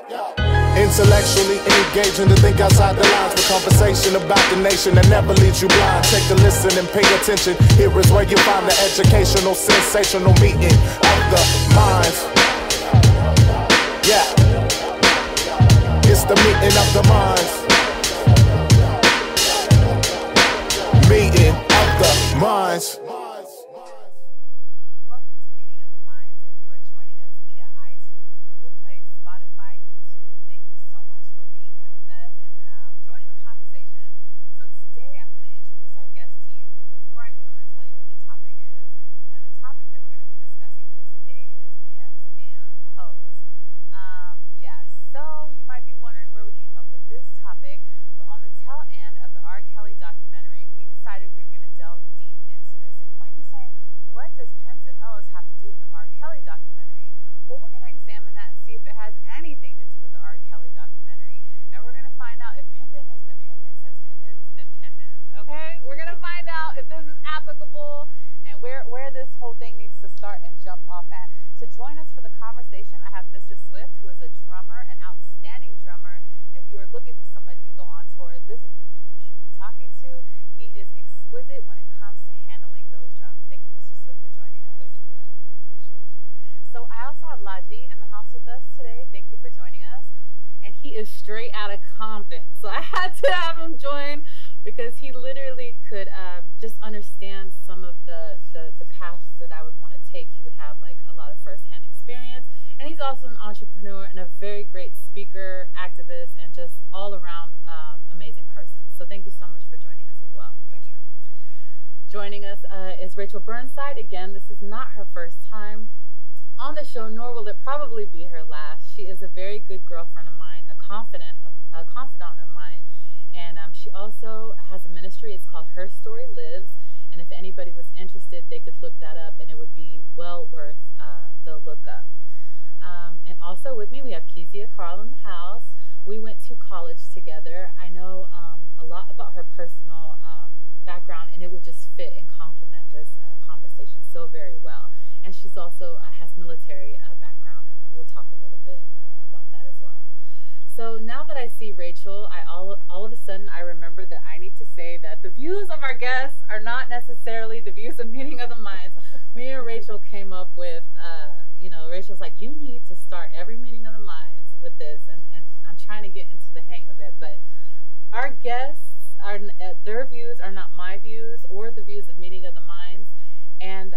Intellectually engaging to think outside the lines with conversation about the nation that never leaves you blind. Take a listen and pay attention. Here is where you find the educational, sensational meeting of the minds. Yeah, it's the meeting of the minds. Meeting of the minds. Straight out of Compton, so I had to have him join because he literally could just understand some of the paths that I would want to take. He would have like a lot of firsthand experience, and he's also an entrepreneur and a very great speaker, activist, and just all around amazing person. So thank you so much for joining us as well. Thank you. Joining us is Rachel Burnside. Again, this is not her first time on the show, nor will it probably be her last. She is a very good girlfriend of mine, a confidant of mine, and she also has a ministry. It's called Her Story Lives, and if anybody was interested, they could look that up, and it would be well worth the look up. And also with me, we have Kezia Carl in the house. We went to college together. I know a lot about her personal background, and it would just fit and complement this conversation so very well. And she's also has military background, and we'll talk a little bit about that as well. So now that I see Rachel, all of a sudden I remember that I need to say that the views of our guests are not necessarily the views of Meeting of the Minds. Me and Rachel came up with, Rachel's like, you need to start every Meeting of the Minds with this, and I'm trying to get into the hang of it. But our guests are their views are not my views or the views of Meeting of the Minds, and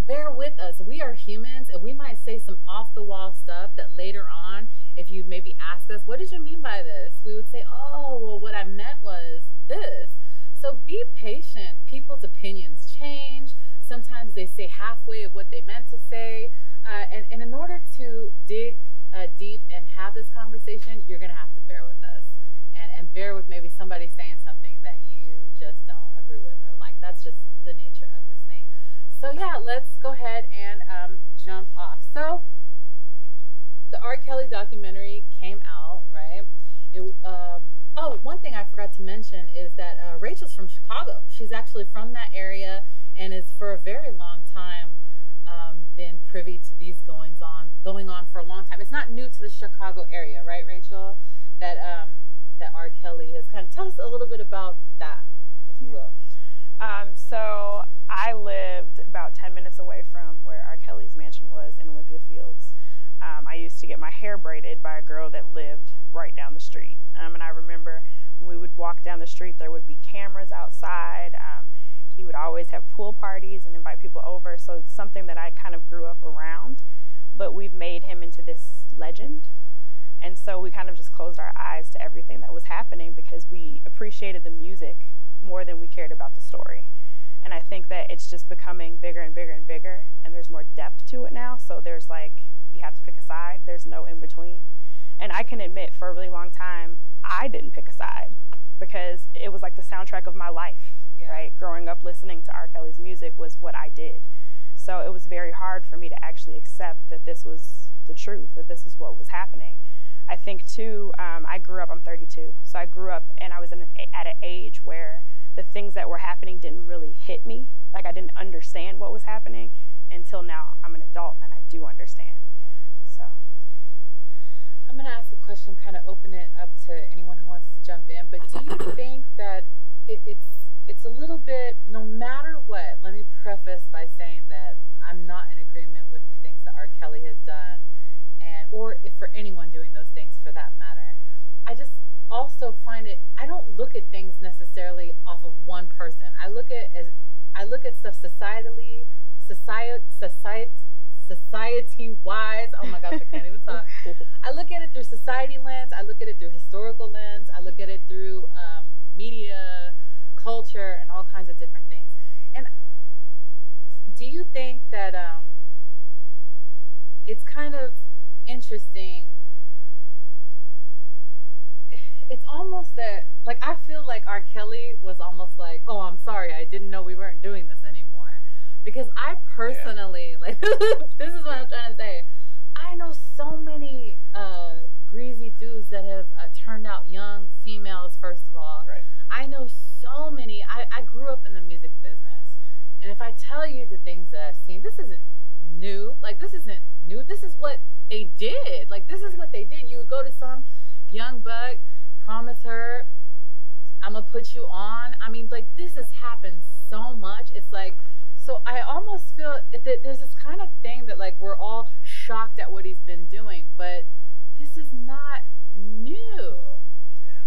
bear with us. We are humans, and we might say some off-the-wall stuff that later on, if you maybe ask us, what did you mean by this? We would say, oh, well, what I meant was this. So be patient. People's opinions change. Sometimes they say halfway of what they meant to say. And in order to dig deep and have this conversation, you're going to have to bear with us. And bear with maybe somebody saying something that you just don't agree with or like. That's just the nature of this thing. So yeah, let's go ahead and jump off. So the R.Kelly documentary came out, right? Oh, one thing I forgot to mention is that Rachel's from Chicago. She's actually from that area and is for a very long time been privy to these going on for a long time. It's not new to the Chicago area, right, Rachel? That R.Kelly has kind of tell us a little bit about that, if you will. So I lived about 10 minutes away from where R.Kelly's mansion was in Olympia Fields. I used to get my hair braided by a girl that lived right down the street. And I remember when we would walk down the street, there would be cameras outside. He would always have pool parties and invite people over. So it's something that I kind of grew up around, but we've made him into this legend. And so we kind of just closed our eyes to everything that was happening because we appreciated the music more than we cared about the story. And I think that it's just becoming bigger and bigger and bigger, and there's more depth to it now. So there's like, you have to pick a side. There's no in between. And I can admit for a really long time, I didn't pick a side because it was like the soundtrack of my life, right? Growing up listening to R.Kelly's music was what I did. So it was very hard for me to actually accept that this was the truth, that this is what was happening. I think too, I grew up, I'm 32, so I grew up and I was at an age where the things that were happening didn't really hit me. Like I didn't understand what was happening until now I'm an adult and I do understand. Yeah. So I'm question, kind of open it up to anyone who wants to jump in. But do you think that it's a little bit, no matter what, let me preface by saying that I'm not in agreement with the things that R.Kelly has done, or if for anyone doing those things for that matter. I just also find it, I don't look at things necessarily off of one person. I look at stuff society-wise. Oh my gosh, I can't even talk. I look at it through society lens. I look at it through historical lens. I look at it through media, culture, and all kinds of different things. And do you think that it's kind of interesting? It's almost that, like, I feel like R.Kelly was almost like, oh, I'm sorry, I didn't know we weren't doing this anymore. Because I personally, like, this is what I'm trying to say. I know so many greasy dudes that have turned out young females, first of all. Right. I know so many. I grew up in the music business. And if I tell you the things that I've seen, this isn't new. Like, this isn't new. This is what they did. Like, this is what they did. You would go to some young buck, promise her, I'm going to put you on. I mean, like, this has happened so much. It's like, so I almost feel that there's this kind of thing that, like, we're all shocked at what he's been doing, but this is not new. Yeah.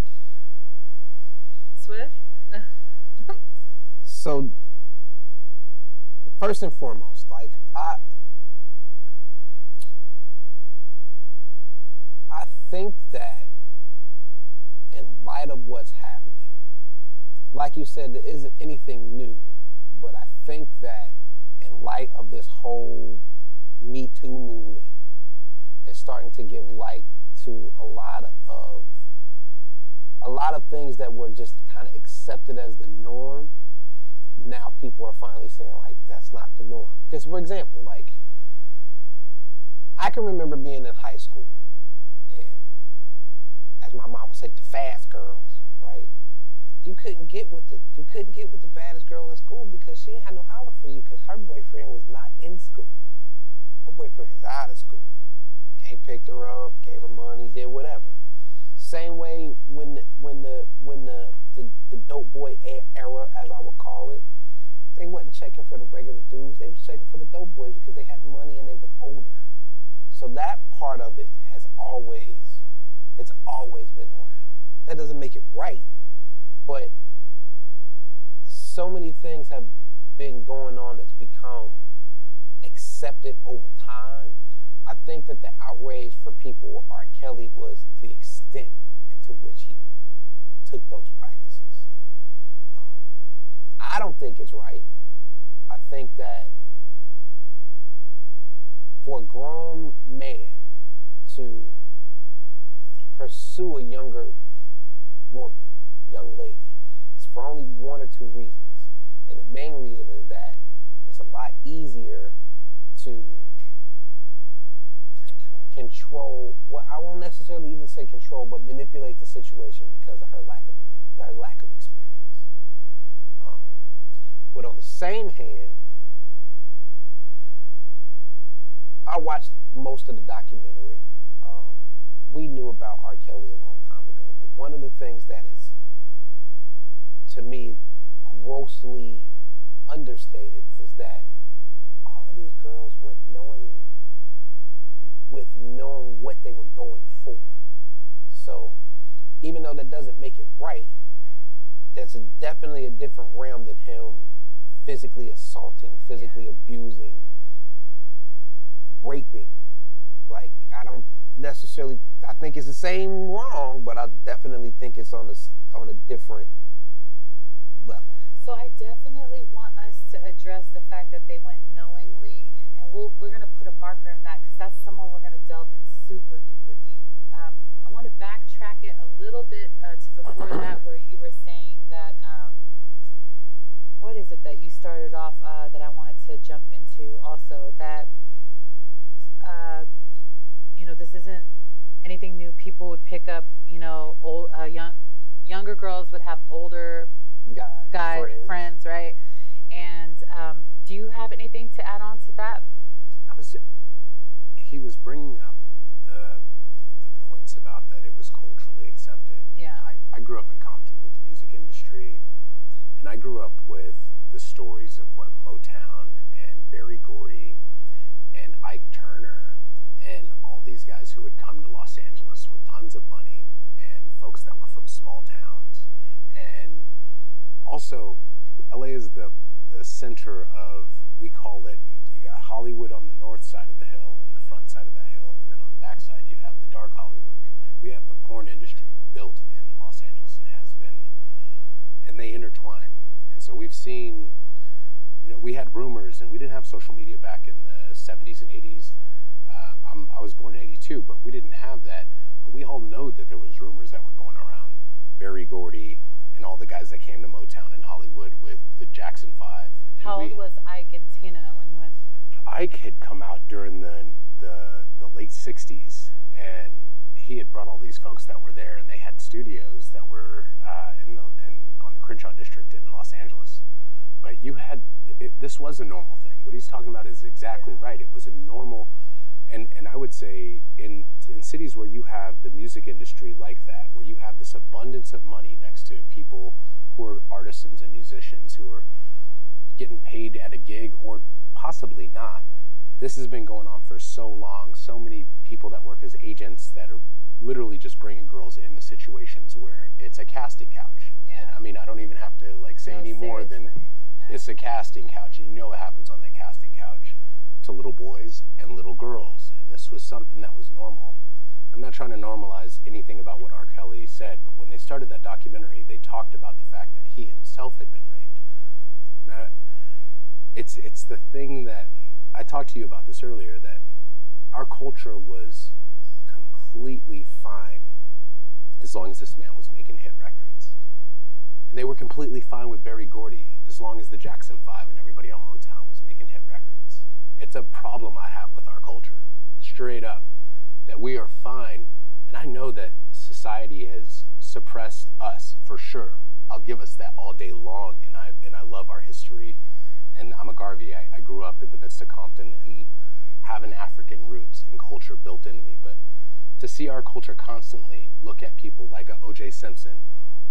Swift? So, first and foremost, like, I think that in light of what's happening, like you said, there isn't anything new, but I think that in light of this whole Me Too movement, it's starting to give light to a lot of things that were just kind of accepted as the norm. Now people are finally saying, like, that's not the norm. Because, for example, like, I can remember being in high school, and as my mom would say, the fast girls, right? You couldn't get with the baddest girl in school because she didn't have no holler for you because her boyfriend was not in school. Her boyfriend was out of school. Kay picked her up, gave her money, did whatever. Same way when the dope boy era, as I would call it, they wasn't checking for the regular dudes. They was checking for the dope boys because they had money and they were older. So that part of it it's always been around. That doesn't make it right, but so many things have been going on that's become accepted over time. I think that the outrage for people with R.Kelly was the extent into which he took those practices. I don't think it's right. I think that for a grown man to pursue a younger woman, young lady, is for only one or two reasons. And the main reason is that it's a lot easier to control, well, I won't necessarily even say control, but manipulate the situation because of her lack of experience. But on the same hand, I watched most of the documentary. We knew about R.Kelly a long time ago, but one of the things that is, to me, grossly understated is that all of these girls went knowingly with knowing what they were going for. So even though that doesn't make it right, there's definitely a different realm than him physically assaulting, physically abusing, raping. Like, I don't necessarily, I think it's the same wrong, but I definitely think it's on a different level. So I definitely want us to address the fact that they went knowingly, and we're going to put a marker in that because that's someone we're going to delve in super duper deep. I want to backtrack it a little bit to before that, where you were saying that, what is it that you started off that I wanted to jump into also, that, this isn't anything new. People would pick up, younger girls would have older guy friends, right? And do you have anything to add on to that? He was bringing up the points about grew up in Compton with the music industry, and I grew up with the stories of what Motown and Berry Gordy and Ike Turner and all these guys who would come to Los Angeles with tons of money, and folks that were from small towns. And also, LA is the center of, we call it, you got Hollywood on the north side of the hill and the front side of that hill, and then on the back side you have the dark Hollywood. Right? We have the porn industry built in Los Angeles and has been, and they intertwine. And so we've seen, you know, we had rumors, and we didn't have social media back in the 70s and 80s. I was born in 82, but we didn't have that. But we all know that there was rumors that were going around Berry Gordy and all the guys that came to Motown in Hollywood with the Jackson 5. And How old was Ike and Tina when he went? Ike had come out during the late 60s, and he had brought all these folks that were there, and they had studios that were on the Crenshaw district in Los Angeles. But this was a normal thing. What he's talking about is exactly right. It was a normal, and I would say in cities where you have the music industry like that, where you have this abundance of money next to people who are artisans and musicians who are getting paid at a gig or possibly not. This has been going on for so long. So many people that work as agents that are literally just bringing girls into situations where it's a casting couch. Yeah. And I mean, I don't even have to say any more than it's a casting couch, and you know what happens on that casting couch to little boys and little girls. And this was something that was normal. I'm not trying to normalize anything about what R.Kelly said, but when they started that documentary, they talked about the fact that he himself had been raped. Now, it's the thing that I talked to you about this earlier, that our culture was completely fine as long as this man was making hit records. And they were completely fine with Berry Gordy as long as the Jackson 5 and everybody on Motown was making hit records. It's a problem I have with our culture, straight up, that we are fine. And I know that society has suppressed us, for sure. I'll give us that all day long, and I love our history. And I'm a Garvey. I grew up in the midst of Compton and having African roots and culture built into me. But to see our culture constantly look at people like a O.J. Simpson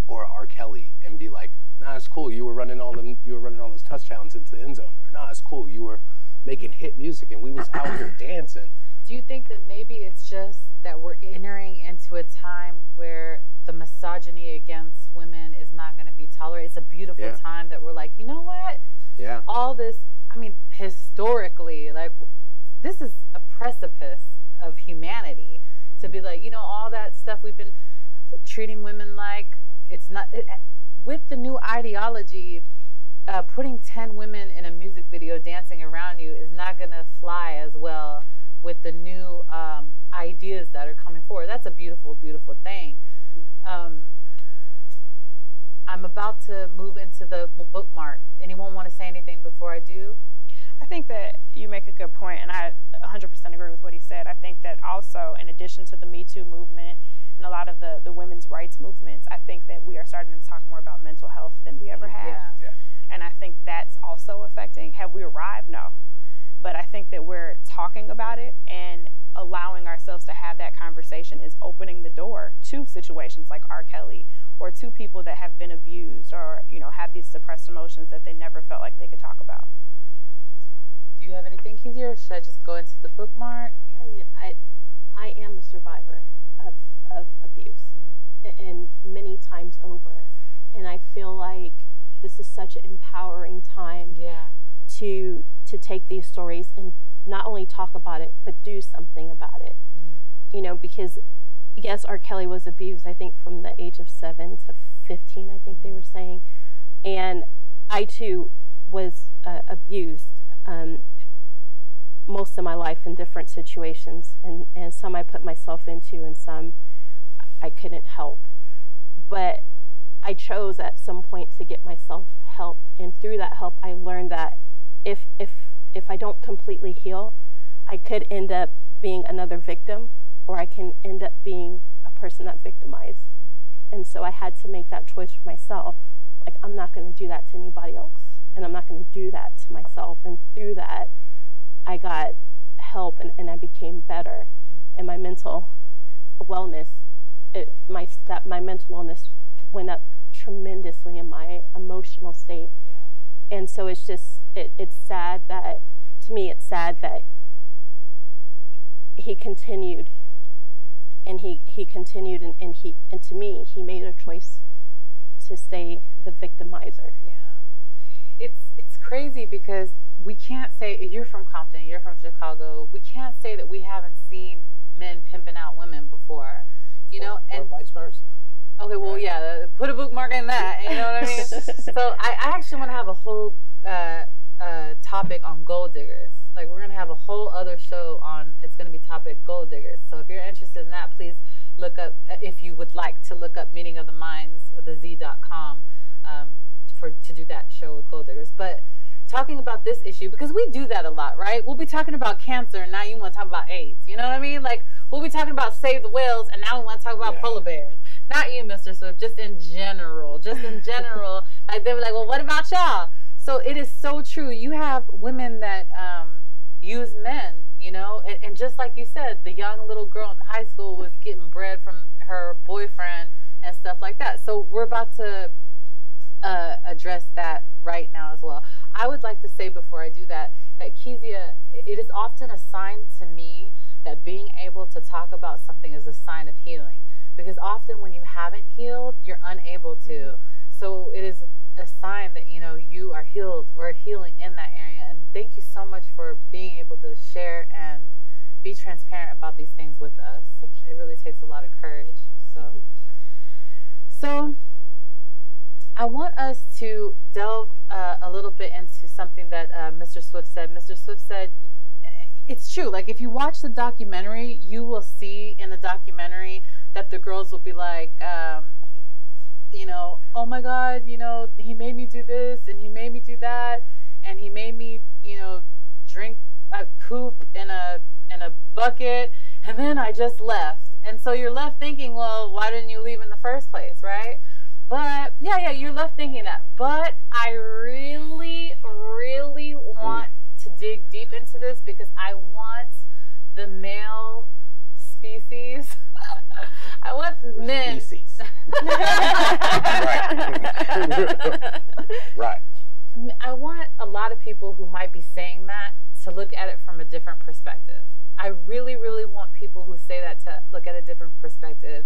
or R.Kelly and be like, nah, it's cool, you were running all those touchdowns into the end zone. Or nah, it's cool, you were making hit music and we was out here dancing. Do you think that maybe it's just that we're entering into a time where the misogyny against women is not going to be tolerated? It's a beautiful time that we're like, you know what? Yeah. All this, I mean, historically, like, this is a precipice of humanity. Mm-hmm. To be like, you know, all that stuff we've been treating women like, it's not, with the new ideology, putting 10 women in a music video dancing around you is not going to fly as well with the new ideas that are coming forward. That's a beautiful, beautiful thing. Mm-hmm. I'm about to move into the bookmark. Anyone want to say anything before I do? I think that you make a good point, and I 100% agree with what he said. I think that also, in addition to the Me Too movement and a lot of the women's rights movements, I think that we are starting to talk more about mental health than we ever have. Yeah. And I think that's also affecting. Have we arrived? No. But I think that we're talking about it and allowing ourselves to have that conversation is opening the door to situations like R.Kelly, or to people that have been abused, or, you know, have these suppressed emotions that they never felt like they could talk about. Do you have anything, Kizzy, or should I just go into the bookmark? I mean, I am a survivor of abuse, and many times over. And I feel like this is such an empowering time to take these stories and not only talk about it, but do something about it. You know, because yes, R.Kelly was abused, I think, from the age of 7 to 15, I think they were saying. And I, too, was abused most of my life in different situations. And some I put myself into, and some I couldn't help. But I chose at some point to get myself help. And through that help, I learned that if I don't completely heal, I could end up being another victim, or I can end up being a person that victimized. And so I had to make that choice for myself. Like, I'm not going to do that to anybody else, and I'm not going to do that to myself. And through that, I got help, and I became better. And my mental wellness, my mental wellness went up tremendously in my emotional state. Yeah. And so it's just, it's sad that, to me, it's sad that he continued, and he continued, and to me, he made a choice to stay the victimizer. Yeah. It's crazy because we can't say, you're from Compton, you're from Chicago, we can't say that we haven't seen men pimping out women before, you know, or vice versa. Okay, well, yeah, put a bookmark in that, you know what I mean? So I actually want to have a whole topic on gold diggers. Like, we're going to have a whole other show on, it's going to be topic gold diggers. So if you're interested in that, please look up, if you would like to look up Meeting of the Minds with a Z.com to do that show with gold diggers. But talking about this issue, because we do that a lot, right? We'll be talking about cancer, and now you want to talk about AIDS. You know what I mean? Like, we'll be talking about save the whales, and now we want to talk about polar bears. Not you, Mr. Swift, just in general. Just in general. Like, they were like, well, what about y'all? So it is so true. You have women that use men, you know? And just like you said, the young little girl in high school was getting bread from her boyfriend and stuff like that. So we're about to address that right now as well. I would like to say before I do that, that Kezia, it is often a sign to me that being able to talk about something is a sign of healing. Because often when you haven't healed, you're unable to. So it is a sign that, you know, you are healed or healing in that area. And thank you so much for being able to share and be transparent about these things with us. It really takes a lot of courage. So I want us to delve a little bit into something that Mr. Swift said. Mr. Swift said, it's true. Like, if you watch the documentary, you will see in the documentary that the girls will be like, you know, oh my God, you know, he made me do this and he made me do that, and he made me, you know, drink poop in a bucket, and then I just left. And so you're left thinking, well, why didn't you leave in the first place, right? But yeah, you're left thinking that. But I really, really want to dig deep into this, because I want the male species. I want men. Species. Right. I want a lot of people who might be saying that to look at it from a different perspective. I really, really want people who say that to look at a different perspective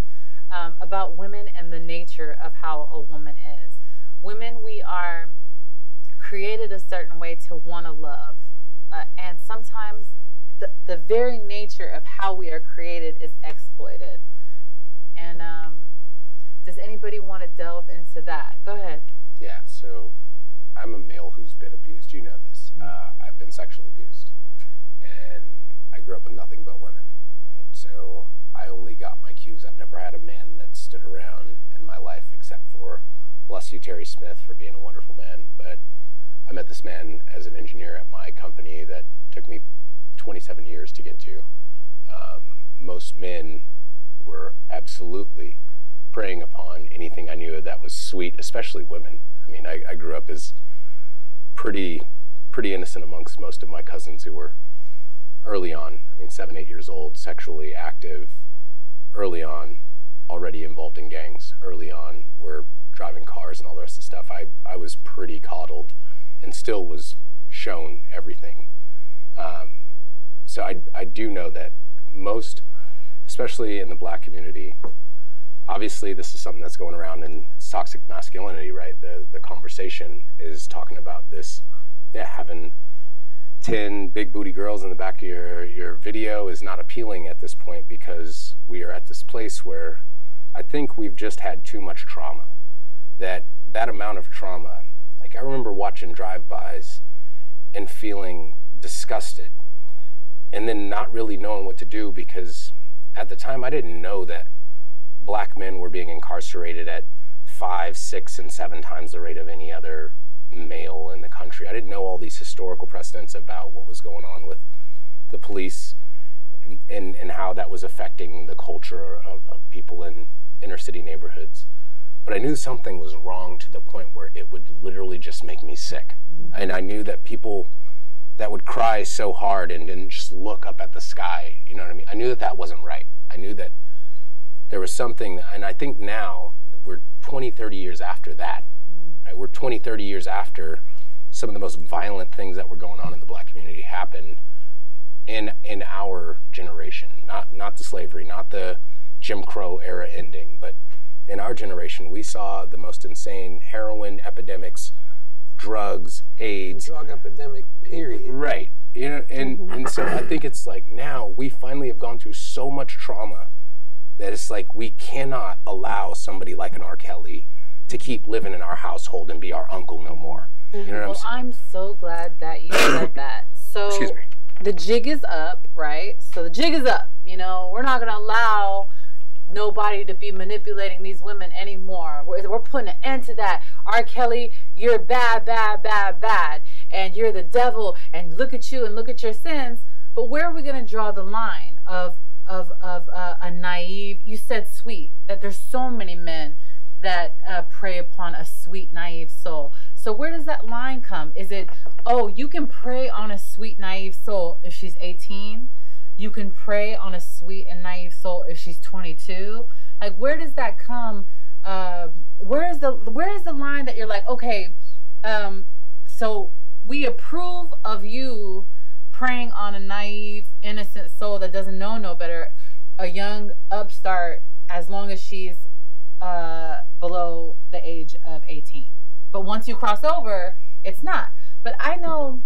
about women and the nature of how a woman is. Women, we are created a certain way to want to love. And sometimes the very nature of how we are created is exploited. And does anybody want to delve into that? Go ahead. Yeah, so I'm a male who's been abused. You know this. I've been sexually abused. And I grew up with nothing but women. Right? So I only got my cues. I've never had a man that stood around in my life, except for, bless you, Terry Smith, for being a wonderful man. But I met this man as an engineer at my company that took me 27 years to get to. Most men were absolutely preying upon anything I knew that was sweet, especially women. I mean, I grew up as pretty innocent amongst most of my cousins who were early on, 7, 8 years old, sexually active, early on, already involved in gangs, early on, were driving cars and all the rest of the stuff. I was pretty coddled and still was shown everything. So I do know that most, especially in the black community, obviously this is something that's going around, and it's toxic masculinity, right? The conversation is talking about this, having 10 big booty girls in the back of your video is not appealing at this point, because we are at this place where I think we've just had too much trauma. That amount of trauma, like I remember watching drive-bys and feeling disgusted, and then not really knowing what to do, because at the time I didn't know that black men were being incarcerated at 5, 6, and 7 times the rate of any other male in the country. I didn't know all these historical precedents about what was going on with the police and how that was affecting the culture of people in inner city neighborhoods. But I knew something was wrong to the point where it would literally just make me sick. And I knew that people that would cry so hard and then just look up at the sky, you know what I mean? I knew that wasn't right. I knew that there was something, and I think now, we're 20, 30 years after that. Right? We're 20, 30 years after some of the most violent things that were going on in the black community happened in our generation. Not the slavery, not the Jim Crow era ending, but in our generation, we saw the most insane heroin epidemics, drugs, AIDS. Drug epidemic, period. Right. You know, and so I think it's like now we finally have gone through so much trauma that it's like we cannot allow somebody like an R.Kelly to keep living in our household and be our uncle no more. You know what I'm so glad that you said that. So excuse me. The jig is up, right? So the jig is up. You know, we're not going to allow nobody to be manipulating these women anymore. We're putting an end to that. R.Kelly, you're bad, bad, bad, bad. And you're the devil. And look at you and look at your sins. But where are we going to draw the line of a naive, you said sweet, that there's so many men that prey upon a sweet, naive soul. So where does that line come? Is it, oh, you can prey on a sweet, naive soul if she's 18? You can prey on a sweet and naive soul if she's 22? Like, where does that come? Where is the line that you're like, okay, so we approve of you preying on a naive, innocent soul that doesn't know no better, a young upstart, as long as she's below the age of 18. But once you cross over, it's not. But I know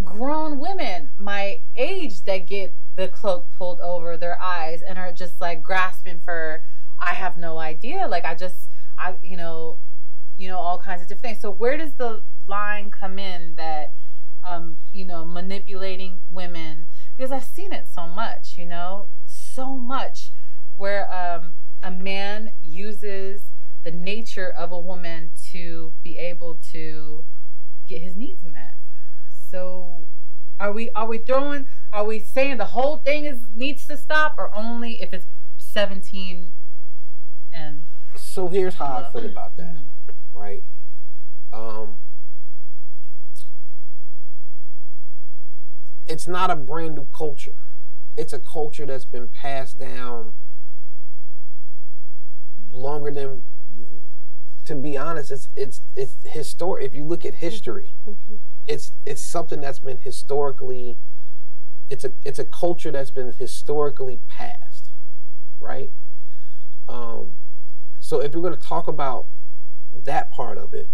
grown women my age that get the cloak pulled over their eyes and are just like grasping for, I have no idea. Like I you know, all kinds of different things. So where does the line come in that, you know, manipulating women? Because I've seen it so much, you know, so much where a man uses the nature of a woman to be able to get his needs met. So are we saying the whole thing needs to stop, or only if it's 17 and so here's how I feel about that, right? It's not a brand new culture. It's a culture that's been passed down longer than, to be honest, it's historic. If you look at history, it's something that's been historically, it's a culture that's been historically passed, right? So if we're going to talk about that part of it,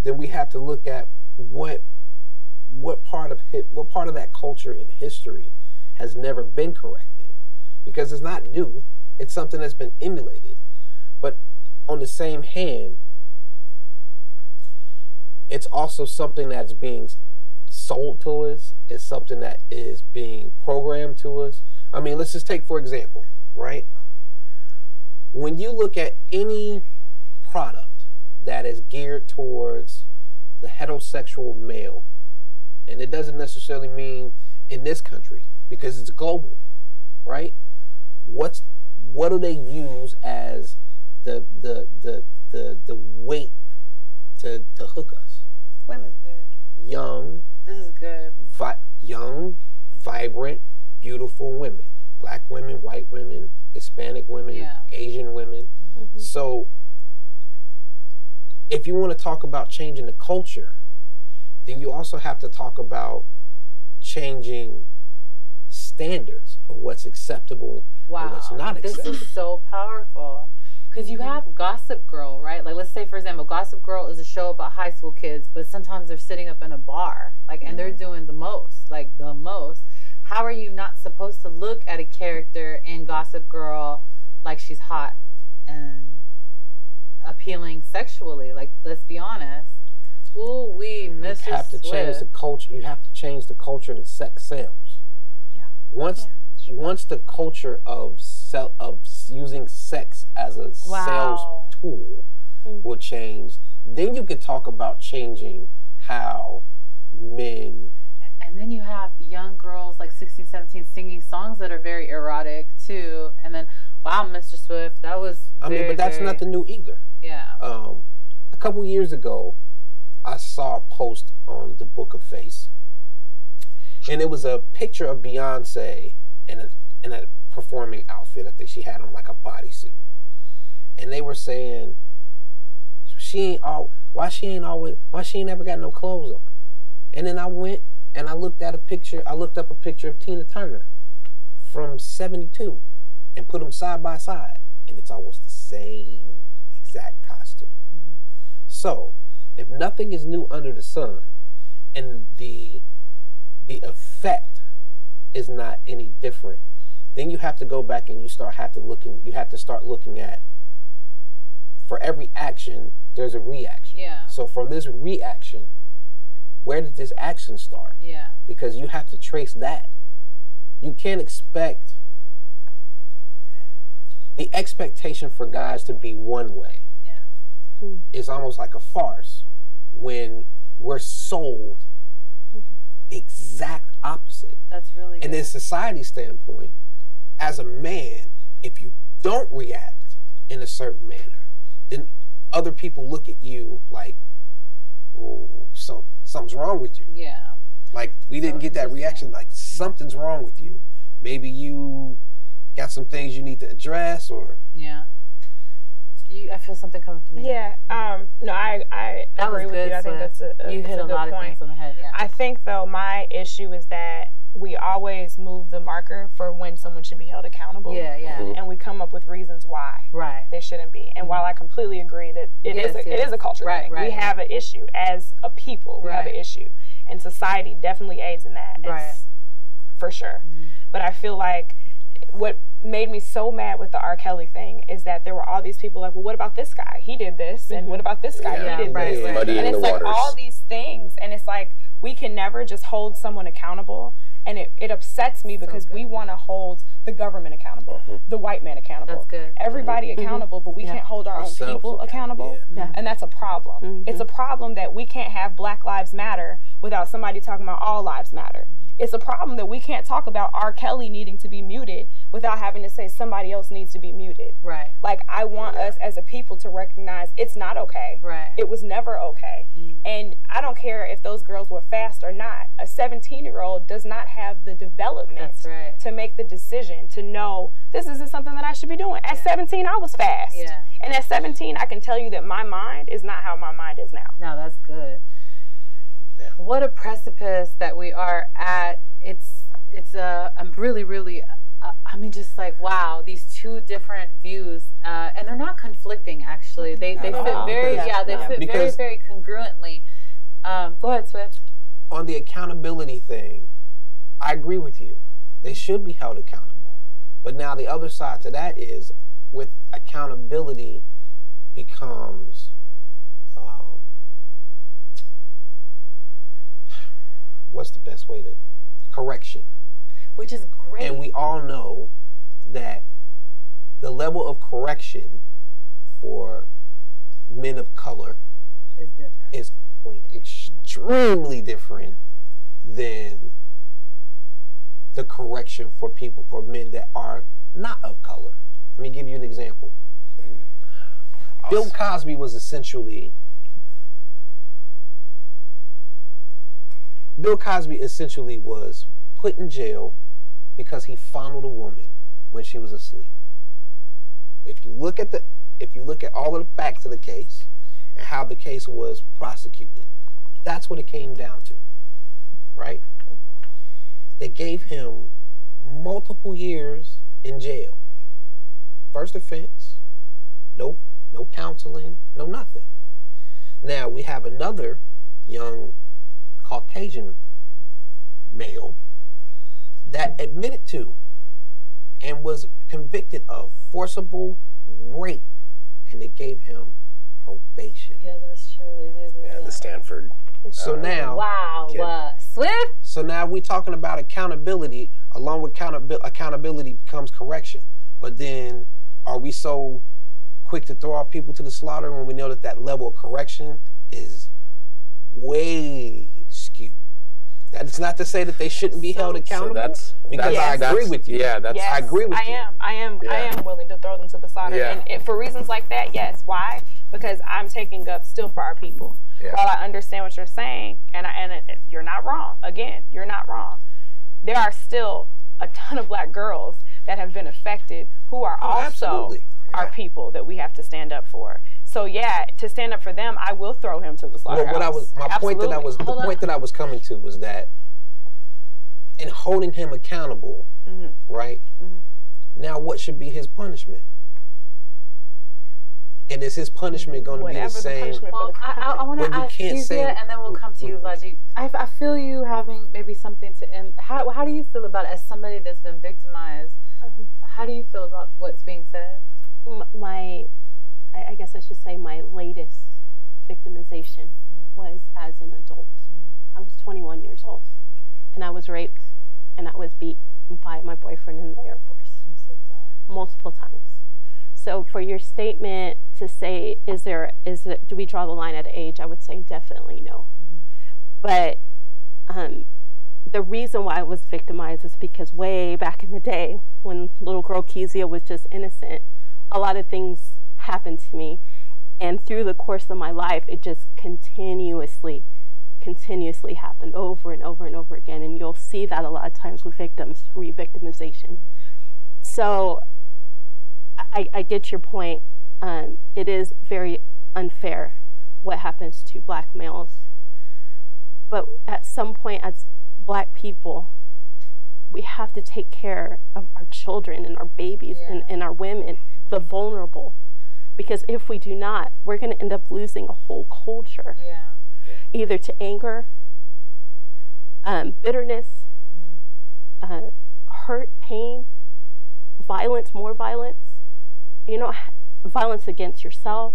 then we have to look at what part of that culture in history has never been corrected, because it's not new. It's something that's been emulated. But on the same hand, it's also something that's being sold to us. It's something that is being programmed to us. I mean, let's just take, for example, right? When you look at any product that is geared towards the heterosexual male, and it doesn't necessarily mean in this country because it's global, right? What do they use as the weight to hook us? Women. Young. This is good. Young, vibrant, beautiful women. Black women, white women, Hispanic women, Asian women. So if you want to talk about changing the culture, then you also have to talk about changing standards of what's acceptable and what's not acceptable. This is so powerful. Because you have Gossip Girl, right? Like, let's say, for example, Gossip Girl is a show about high school kids, but sometimes they're sitting up in a bar, like, and they're doing the most, like, the most. How are you not supposed to look at a character in Gossip Girl like she's hot and appealing sexually? Like, let's be honest. Ooh, Mr. You have to change the culture. You have to change the culture that sex sells. Yeah. Once the culture of using sex as a sales tool will change, then you could talk about changing how men. And then you have young girls like 16, 17 singing songs that are very erotic too. And then, wow, Mr. Swift, that was but that's nothing new either. Yeah. A couple years ago, I saw a post on the Book of Face, and it was a picture of Beyonce in a performing outfit. I think she had on like a bodysuit, and they were saying why she ain't never got no clothes on? And then I went and I looked up a picture of Tina Turner from 72 and put them side by side, and it's almost the same exact costume. Mm-hmm. So if nothing is new under the sun, and the effect is not any different, then you have to go back and you have to start looking at, for every action there's a reaction. Yeah. So from this reaction, where did this action start? Yeah. Because you have to trace that. You can't expect the expectation for guys to be one way. Yeah. It's almost like a farce when we're sold the exact opposite. That's really good. And in society's standpoint, as a man, if you don't react in a certain manner, then other people look at you like, oh, something's wrong with you. Yeah. Like, we didn't get that reaction, like something's wrong with you. Maybe you got some things you need to address, or... Yeah. I feel something coming from me. Yeah. No, I agree with you. I think that's you hit a lot of things on the head. Yeah. I think, though, my issue is that we always move the marker for when someone should be held accountable. Yeah, yeah. Mm-hmm. And we come up with reasons why they shouldn't be. And while I completely agree that it is a culture thing, we have an issue as a people. We have an issue, and society definitely aids in that. It's for sure. Mm-hmm. But I feel like what made me so mad with the R.Kelly thing is that there were all these people like, well, what about this guy? He did this, and what about this guy? He did this. And it's like all these things, and it's like we can never just hold someone accountable. And it upsets me because we want to hold the government accountable, the white man accountable, that's good. Everybody accountable, but we can't hold our own people accountable. Yeah. And that's a problem. Mm-hmm. It's a problem that we can't have Black Lives Matter without somebody talking about all lives matter. It's a problem that we can't talk about R.Kelly needing to be muted without having to say somebody else needs to be muted. Right. Like, I want us as a people to recognize it's not okay. Right. It was never okay. Mm-hmm. And I don't care if those girls were fast or not. A 17-year-old does not have the development to make the decision to know this isn't something that I should be doing. At 17, I was fast. Yeah. And at 17, I can tell you that my mind is not how my mind is now. No, that's good. What a precipice that we are at. I'm really, I mean, just like, wow, these two different views, and they're not conflicting, actually. They fit very, fit very congruently. Go ahead, Swift. On the accountability thing, I agree with you. They should be held accountable. But now the other side to that is, with accountability becomes, what's the best way to, correction. Which is great. And we all know that the level of correction for men of color is different. Is extremely different than the correction for men that are not of color. Let me give you an example. Bill Cosby was essentially was put in jail because he fondled a woman when she was asleep. If you look at all of the facts of the case and how the case was prosecuted, that's what it came down to, right? They gave him multiple years in jail. First offense, no counseling, no nothing. Now we have another young Caucasian male that admitted to and was convicted of forcible rape, and they gave him probation. Yeah, that's true. They did. Yeah, the Stanford. So now, wow, Swift. So now we're talking about accountability. Along with accountability becomes correction. But then, are we so quick to throw our people to the slaughter when we know that level of correction is way skewed? That's not to say that they shouldn't be held accountable. Because I agree with you. Yeah, I agree with you. I am willing to throw them to the slaughter. Yeah. And for reasons like that, yes. Why? Because I'm taking up still for our people. Yeah. While I understand what you're saying, and you're not wrong. Again, you're not wrong. There are still a ton of Black girls that have been affected who are also our people that we have to stand up for. So yeah, to stand up for them, I will throw him to the slaughterhouse. Well, the point that I was coming to was that in holding him accountable, right? Now, what should be his punishment? And is his punishment going to be the same? Well, I want to ask Kezia, and then we'll come to you, Laji. I feel you having maybe something to end. How do you feel about it as somebody that's been victimized? How do you feel about what's being said? I guess I should say my latest victimization was as an adult. I was 21 years old, and I was raped, and I was beat by my boyfriend in the Air Force. I'm so sorry. Multiple times. So for your statement to say, do we draw the line at age? I would say definitely no. But the reason why I was victimized is because way back in the day, when little girl Kezia was just innocent, a lot of things happened to me. And through the course of my life, it just continuously happened over and over and over again. And you'll see that a lot of times with victims, re-victimization. So I get your point. It is very unfair what happens to Black males. But at some point, as Black people, we have to take care of our children and our babies and our women, the vulnerable. Because if we do not, we're going to end up losing a whole culture. Either to anger, bitterness, hurt, pain, violence, more violence. You know, violence against yourself.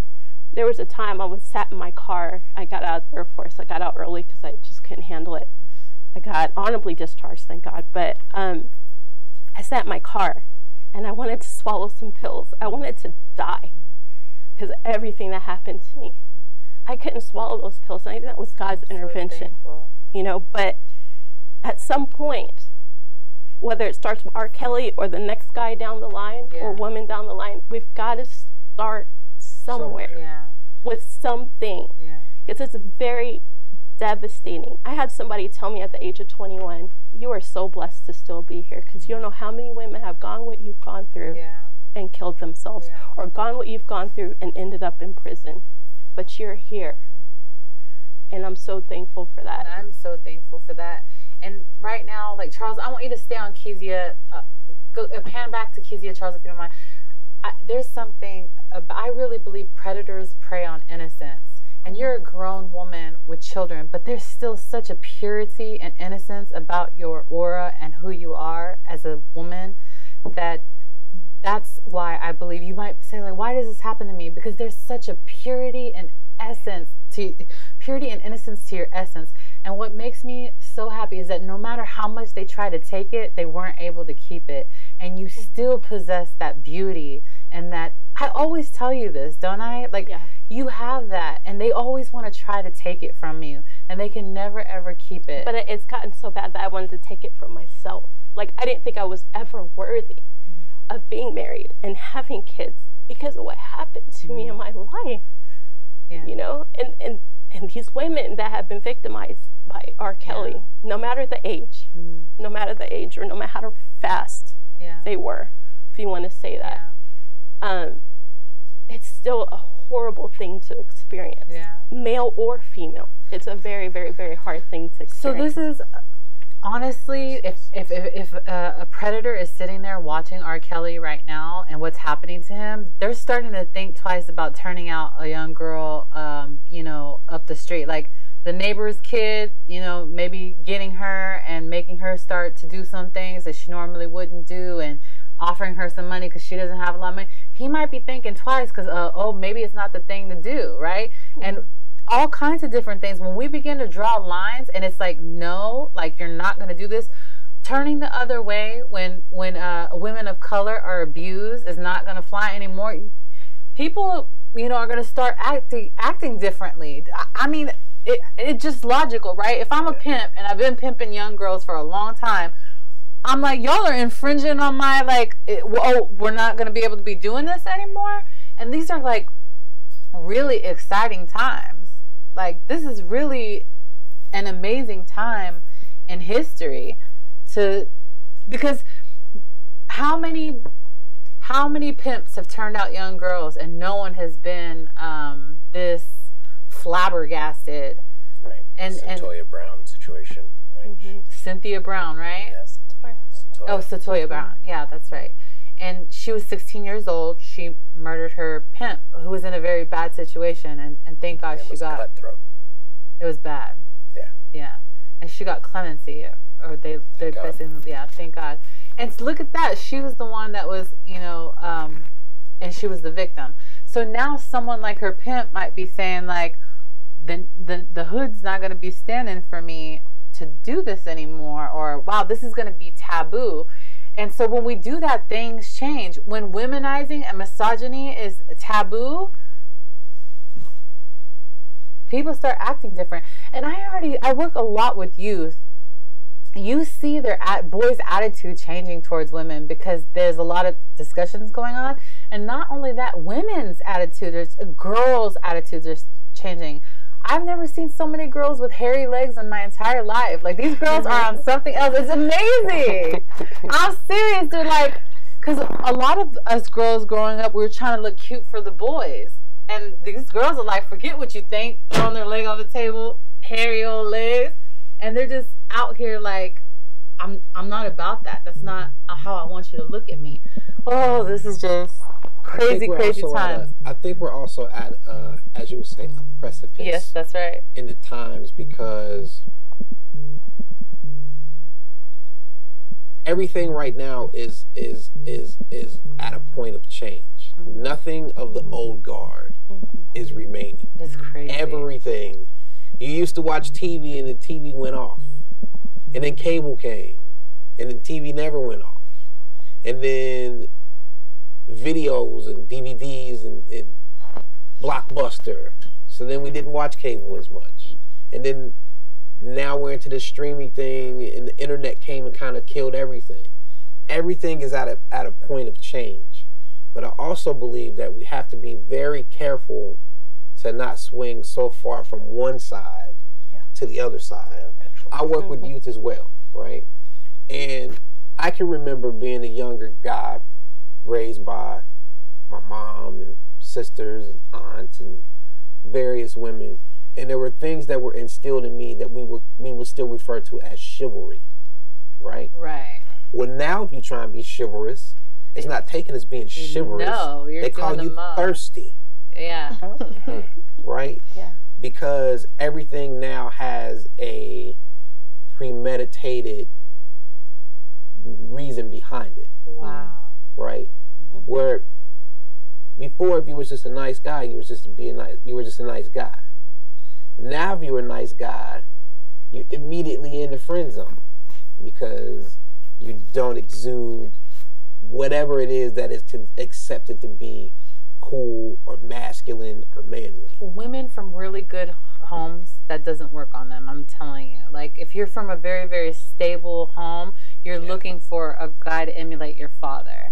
There was a time I was sat in my car. I got out of the Air Force. I got out early because I just couldn't handle it. I got honorably discharged, thank God. But I sat in my car, and I wanted to swallow some pills. I wanted to die because of everything that happened to me. I couldn't swallow those pills, and I think that was God's intervention. You know, but at some point, whether it starts with R.Kelly or the next guy down the line or woman down the line, we've got to start somewhere with something. Because it's very devastating. I had somebody tell me at the age of 21, you are so blessed to still be here because you don't know how many women have gone what you've gone through and killed themselves or gone what you've gone through and ended up in prison. But you're here. And I'm so thankful for that. And I'm so thankful for that. And right now, like, Charles, I want you to stay on Kezia. Pan back to Kezia, Charles, if you don't mind. There's something, I really believe predators prey on innocence. And you're a grown woman with children, but there's still such a purity and innocence about your aura and who you are as a woman that's why I believe you might say, like, why does this happen to me? Because there's such a purity and innocence to your essence. And what makes me so happy is that no matter how much they try to take it, they weren't able to keep it. And you still possess that beauty and that, I always tell you this, don't I? Like, you have that, and they always want to try to take it from you, and they can never, ever keep it. But it's gotten so bad that I wanted to take it from myself. Like, I didn't think I was ever worthy of being married and having kids because of what happened to me in my life. You know, and these women that have been victimized by R.Kelly, no matter the age, no matter the age, or no matter how fast they were, if you want to say that, it's still a horrible thing to experience, male or female. It's a very, very, very hard thing to experience. So this is, honestly, if a predator is sitting there watching R.Kelly right now and what's happening to him, they're starting to think twice about turning out a young girl, you know, up the street. Like the neighbor's kid, you know, maybe getting her and making her start to do some things that she normally wouldn't do and offering her some money because she doesn't have a lot of money. He might be thinking twice because, oh, maybe it's not the thing to do, right? And all kinds of different things. When we begin to draw lines and it's like, no, like you're not going to do this, turning the other way when women of color are abused is not going to fly anymore. People, you know, are going to start acting differently. I mean, it's just logical, right? If I'm a pimp and I've been pimping young girls for a long time, I'm like, y'all are infringing on my, like, we're not going to be able to be doing this anymore. And these are like really exciting times. Like, this is really an amazing time in history because how many How many pimps have turned out young girls and no one has been this flabbergasted? Right. And Cynthia Brown situation, right? Cynthia Brown, right? Yeah, Cynthia. Oh, Cynthia Brown. Yeah, that's right. And she was 16 years old. She murdered her pimp, who was in a very bad situation, and thank God she got cutthroat. It was bad. Yeah. Yeah. And she got clemency, or they basically, yeah, thank God. And look at that. She was the one that was, you know, and she was the victim. So now someone like her pimp might be saying, like, the hood's not going to be standing for me to do this anymore, or wow, this is going to be taboo. And so when we do that, things change. When womenizing and misogyny is taboo, people start acting different. And I work a lot with youth. You see their boys' attitude changing towards women because there's a lot of discussions going on. And not only that, women's attitudes, girls' attitudes are changing. I've never seen so many girls with hairy legs in my entire life. Like, these girls are on something else. It's amazing. I'm serious. They're like, because a lot of us girls growing up, we were trying to look cute for the boys. And these girls are like, forget what you think, throwing their leg on the table, hairy old legs. And they're just out here like, I'm not about that. That's not how I want you to look at me. Oh, this is just crazy times. I think we're also at, as you would say, a precipice. Yes, that's right. In the times, because everything right now is at a point of change. Nothing of the old guard is remaining. It's crazy. Everything. You used to watch TV and the TV went off. And then cable came. And then TV never went off. And then videos and DVDs and Blockbuster. So then we didn't watch cable as much. And then now we're into this streaming thing, and the internet came and kind of killed everything. Everything is at a point of change. But I also believe that we have to be very careful to not swing so far from one side to the other side. I work with youth as well, right? And I can remember being a younger guy raised by my mom and sisters and aunts and various women, and there were things that were instilled in me that we would still refer to as chivalry, right? Right. Well, now if you try and be chivalrous, it's not taken as being chivalrous. No, you're they call you thirsty. Yeah. Right? Yeah. Because everything now has a premeditated reason behind it. Wow. Right? Where before, if you was just a nice guy, you were just a nice guy. Now, if you're a nice guy, you're immediately in the friend zone because you don't exude whatever it is that is accepted to be cool or masculine or manly. Women from really good homes, that doesn't work on them, I'm telling you. Like, if you're from a very, very stable home, you're looking for a guy to emulate your father.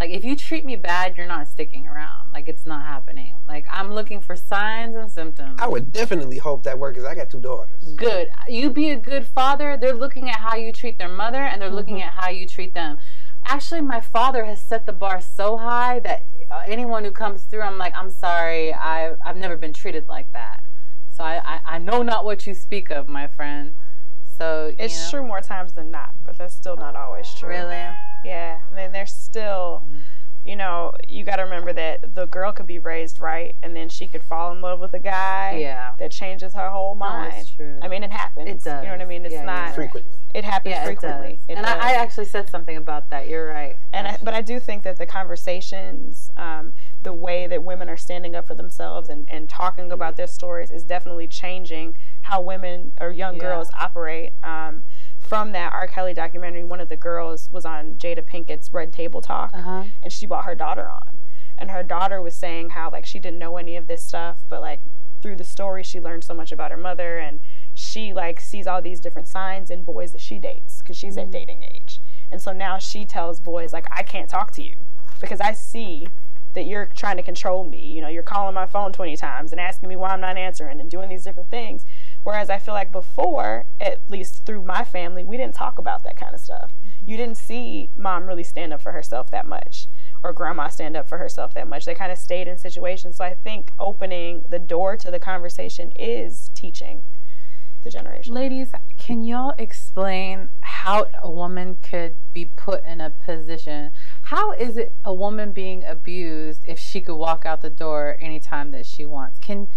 Like, if you treat me bad, you're not sticking around. Like, it's not happening. Like, I'm looking for signs and symptoms. I would definitely hope that works, because I got 2 daughters. Good. You be a good father. They're looking at how you treat their mother, and they're looking at how you treat them. Actually, my father has set the bar so high that anyone who comes through, I'm like, I'm sorry, I've never been treated like that. So I know not what you speak of, my friend. So it's true more times than not, but that's still not always true. Really? Yeah. I mean, there's still, you know, you got to remember that the girl could be raised right, and then she could fall in love with a guy that changes her whole mind. That's true. I mean, it happens. It does. You know what I mean? It's not frequently. It happens frequently. It does. I actually said something about that. You're right. But I do think that the conversations, the way that women are standing up for themselves and talking about their stories is definitely changing how women or young girls operate. From that R.Kelly documentary, one of the girls was on Jada Pinkett's Red Table Talk, and she brought her daughter on. And her daughter was saying how, like, she didn't know any of this stuff, but, like, through the story, she learned so much about her mother, and she, like, sees all these different signs in boys that she dates, because she's at dating age. And so now she tells boys, like, I can't talk to you, because I see that you're trying to control me. You know, you're calling my phone 20 times and asking me why I'm not answering and doing these different things. Whereas I feel like before, at least through my family, we didn't talk about that kind of stuff. You didn't see mom really stand up for herself that much. or grandma stand up for herself that much. They kind of stayed in situations. So I think opening the door to the conversation is teaching the generation. Ladies, can y'all explain how a woman could be put in a position? How is it a woman being abused if she could walk out the door anytime that she wants? Can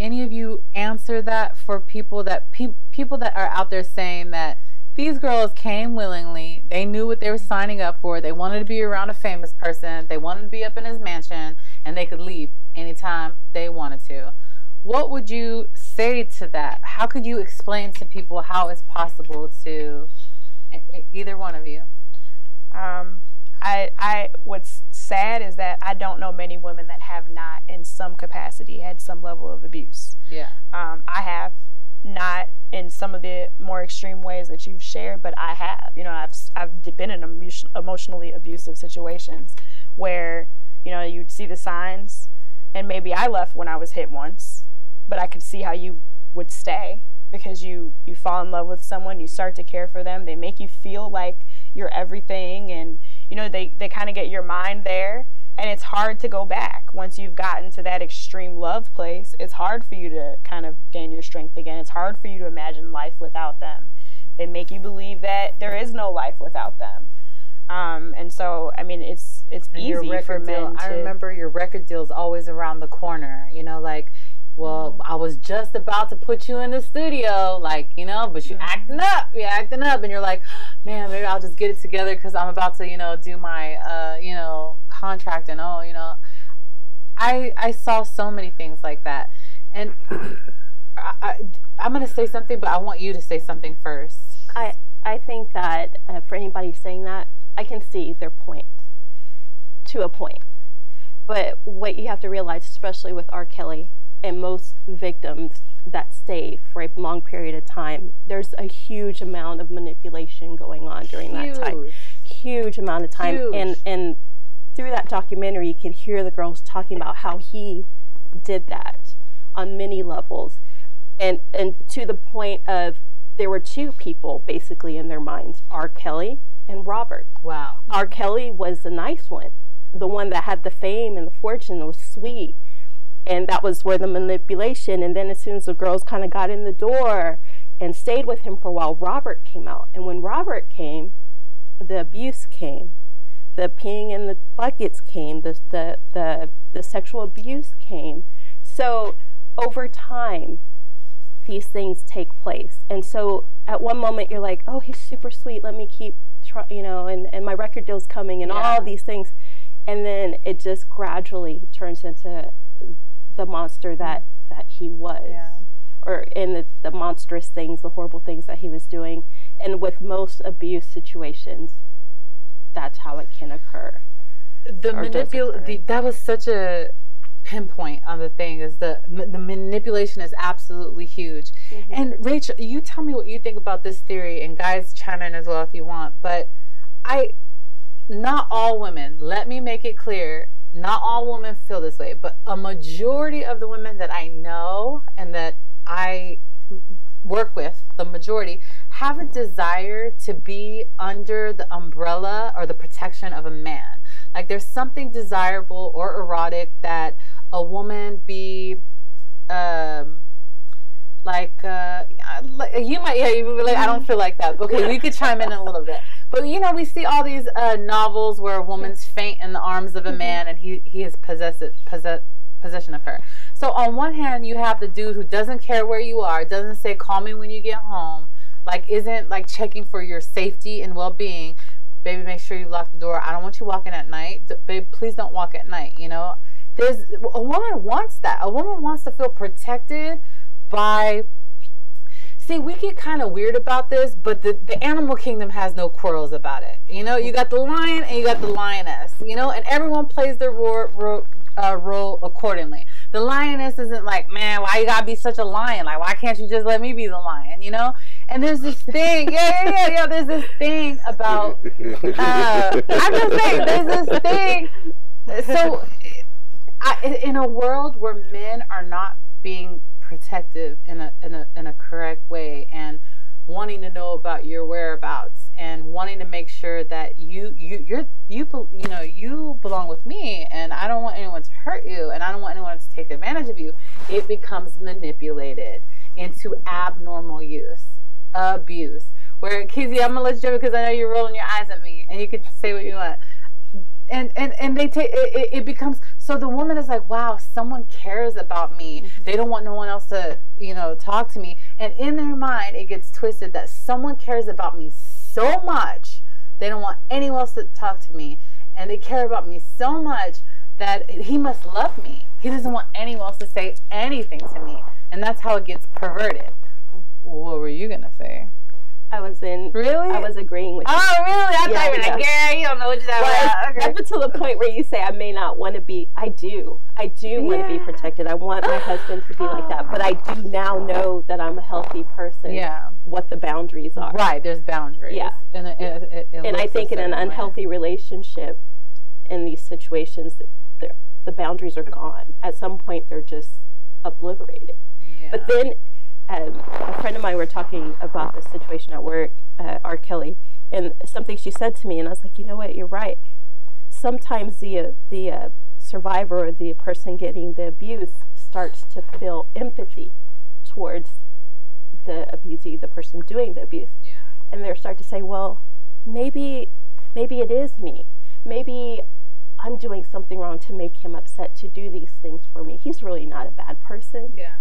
any of you answer that for people that people that are out there saying that these girls came willingly, they knew what they were signing up for, they wanted to be around a famous person, they wanted to be up in his mansion, and they could leave anytime they wanted to? What would you say to that? How could you explain to people how it's possible to, either one of you? What's sad is that I don't know many women that have not, in some capacity, had some level of abuse. Yeah. I have, not in some of the more extreme ways that you've shared, but I have. You know, I've been in emotionally abusive situations where, you know, you'd see the signs, and maybe I left when I was hit once, but I could see how you would stay, because you fall in love with someone, you start to care for them, they make you feel like you're everything, and you know, they kind of get your mind there, and it's hard to go back. Once you've gotten to that extreme love place, it's hard for you to kind of gain your strength again. It's hard for you to imagine life without them. They make you believe that there is no life without them. And so, I mean, it's easy for men to... I remember your record deal's always around the corner, you know, like, well, I was just about to put you in the studio, like, you know, but you're acting up, and you're like, man, maybe I'll just get it together because I'm about to, you know, do my, you know, contract, and you know, I saw so many things like that, and I'm going to say something, but I want you to say something first. I think that for anybody saying that, I can see their point to a point, but what you have to realize, especially with R.Kelly, and most victims that stay for a long period of time, there's a huge amount of manipulation going on during that time. Huge amount of time. And through that documentary, you could hear the girls talking about how he did that on many levels. And to the point of, there were two people basically in their minds, R.Kelly and Robert. Wow. R.Kelly was the nice one, the one that had the fame and the fortune, was sweet. And that was where the manipulation, and then as soon as the girls kind of got in the door and stayed with him for a while, Robert came out. And when Robert came, the abuse came. The peeing in the buckets came. The sexual abuse came. So over time, these things take place. And so at one moment you're like, oh, he's super sweet, let me keep you know, and my record deal's coming, and all these things. And then it just gradually turns into the monster that he was, or in the monstrous things, the horrible things that he was doing. And with most abuse situations, that's how it can occur. That was such a pinpoint on the thing, is the manipulation is absolutely huge. And Rachel, you tell me what you think about this theory, and guys chime in as well if you want, but not all women, let me make it clear, not all women feel this way, but a majority of the women that I know and that I work with, the majority, have a desire to be under the umbrella or the protection of a man. Like, there's something desirable or erotic that a woman be you might, you be like, I don't feel like that. Okay, we could chime in a little bit. But you know, we see all these novels where a woman's faint in the arms of a man, and he has possession of her. So on one hand, you have the dude who doesn't care where you are, doesn't say call me when you get home, like isn't like checking for your safety and well-being. Baby, make sure you lock the door. I don't want you walking at night. Babe, please don't walk at night. You know, a woman wants that. A woman wants to feel protected by. See, we get kind of weird about this, but the animal kingdom has no quarrels about it. You know, you got the lion and you got the lioness, you know, and everyone plays their role accordingly. The lioness isn't like, man, why you gotta be such a lion? Like, why can't you just let me be the lion, you know? And there's this thing, there's this thing about, I'm just saying, there's this thing. So, in a world where men are not being protective in a correct way and wanting to know about your whereabouts and wanting to make sure that you belong with me, and I don't want anyone to hurt you, and I don't want anyone to take advantage of you, it becomes manipulated into abnormal abuse. Where, Kizzy, I'm gonna let you jump because I know you're rolling your eyes at me, and you can say what you want. And they take it becomes, so the woman is like, wow, someone cares about me. They don't want no one else to talk to me, and in their mind it gets twisted that someone cares about me so much they don't want anyone else to talk to me, and they care about me so much that he must love me. He doesn't want anyone else to say anything to me, and that's how it gets perverted. What were you gonna say? I was agreeing with you. Oh, really? I thought you were like, yeah, you don't know what you're talking about. Okay. Up until the point where you say, I may not want to be, I do want to be protected. I want my husband to be like that. But I do now know that I'm a healthy person. Yeah. What the boundaries are. Right, there's boundaries. Yeah. And I think in an unhealthy relationship, in these situations, the boundaries are gone. At some point, they're just obliterated. Yeah. But then, a friend of mine were talking about this situation at work, R.Kelly, and something she said to me, and I was like, you know what, you're right. Sometimes the survivor or the person getting the abuse starts to feel empathy towards the abusee, the person doing the abuse. Yeah. And they start to say, well, maybe it is me. Maybe I'm doing something wrong to make him upset to do these things for me. He's really not a bad person. Yeah.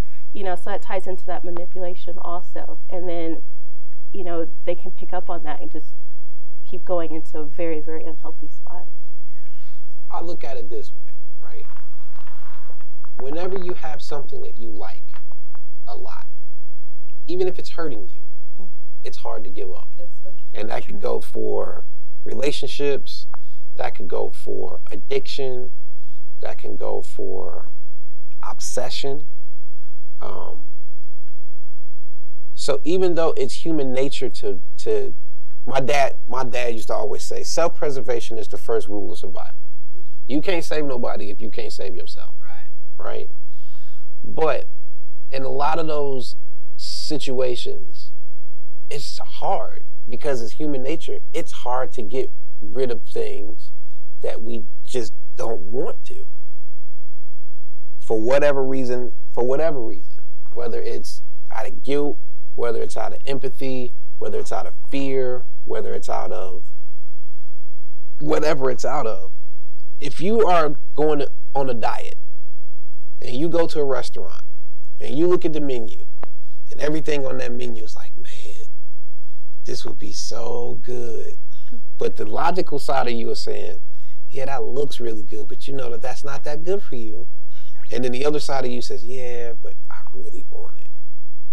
So that ties into that manipulation also. And then, they can pick up on that and just keep going into a very, very unhealthy spot. Yeah. I look at it this way, right? Whenever you have something that you like a lot, even if it's hurting you, it's hard to give up. And that could go for relationships, that could go for addiction, that can go for obsession. So even though it's human nature to my dad used to always say, self-preservation is the first rule of survival. You can't save nobody if you can't save yourself. Right? But in a lot of those situations, it's hard because it's human nature. It's hard to get rid of things that we just don't want to. For whatever reason, whether it's out of guilt, whether it's out of empathy, whether it's out of fear, whether it's out of whatever it's out of. If you are going on a diet and you go to a restaurant and you look at the menu and everything on that menu is like, man, this would be so good. But the logical side of you is saying, yeah, that looks really good, but you know that that's not that good for you. And then the other side of you says, yeah, but I really want it.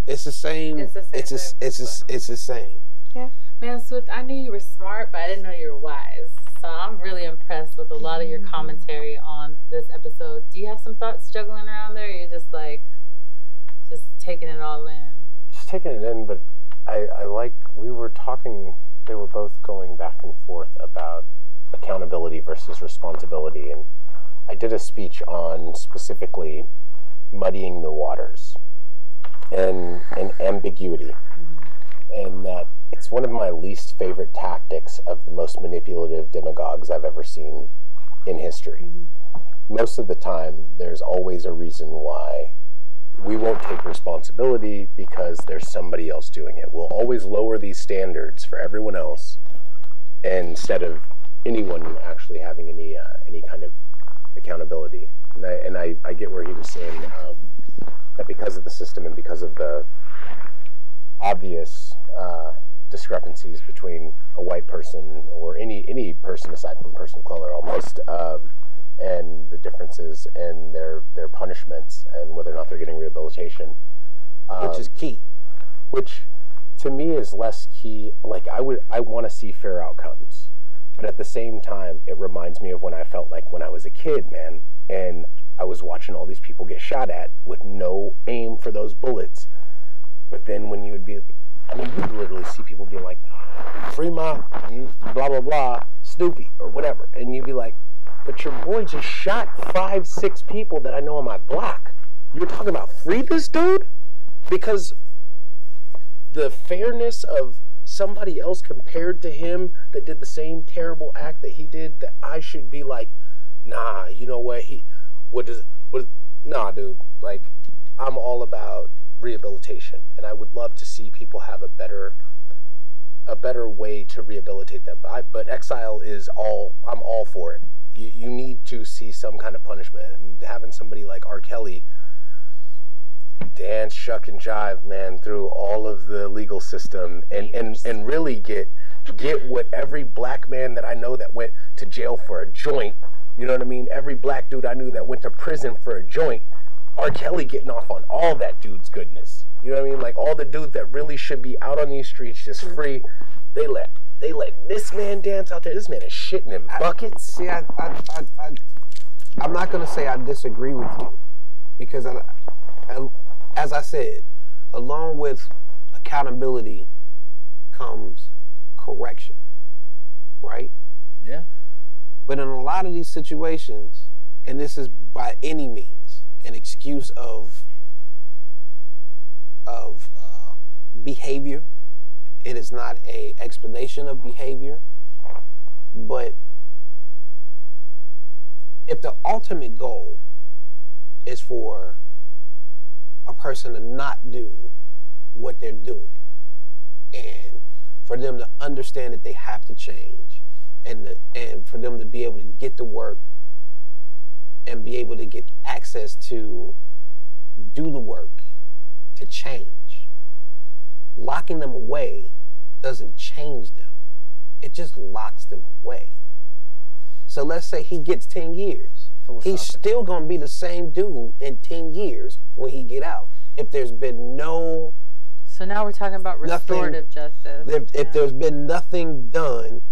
It's the same. It's the same. Yeah. Man, Swift, I knew you were smart, but I didn't know you were wise. So I'm really impressed with a lot of your commentary on this episode. Do you have some thoughts juggling around there? Or you're just taking it all in? Just taking it in, but I like, we were talking, they were both going back and forth about accountability versus responsibility. And I did a speech on specifically muddying the waters and ambiguity, and that it's one of my least favorite tactics of the most manipulative demagogues I've ever seen in history. Most of the time, there's always a reason why we won't take responsibility because there's somebody else doing it. We'll always lower these standards for everyone else instead of anyone actually having any kind of accountability. And I get where he was saying that because of the system and because of the obvious discrepancies between a white person or any person aside from a person of color almost, and the differences in their punishments and whether or not they're getting rehabilitation, which is key. Which to me is less key. Like I want to see fair outcomes, but at the same time, it reminds me of when I felt like when I was a kid, man, and I was watching all these people get shot at with no aim for those bullets. But then when you would be, I mean, you'd literally see people being like, free my blah, blah, blah, Snoopy, or whatever. And you'd be like, but your boy just shot 5-6 people that I know on my block. You're talking about free this dude? Because the fairness of somebody else compared to him that did the same terrible act that he did, that I should be like, nah, you know what, nah, dude, like, I'm all about rehabilitation, and I would love to see people have a better way to rehabilitate them. But exile is I'm all for it. You need to see some kind of punishment, and having somebody like R.Kelly dance, shuck, and jive, man, through all of the legal system, and really get what every black man that I know that went to jail for a joint, you know what I mean? Every black dude I knew that went to prison for a joint, R.Kelly getting off on all that dude's goodness. You know what I mean? Like, all the dudes that really should be out on these streets just free, they let this man dance out there. This man is shitting in buckets. I'm not gonna say I disagree with you, because as I said, along with accountability comes correction, right? Yeah. But in a lot of these situations, and this is by any means an excuse of behavior, it is not an explanation of behavior, but if the ultimate goal is for a person to not do what they're doing, and for them to understand that they have to change, and for them to be able to get to work and be able to get access to do the work to change, locking them away doesn't change them. It just locks them away. So let's say he gets 10 years. He's still going to be the same dude in 10 years when he get out. If there's been no... So now we're talking about restorative justice. If there's been nothing done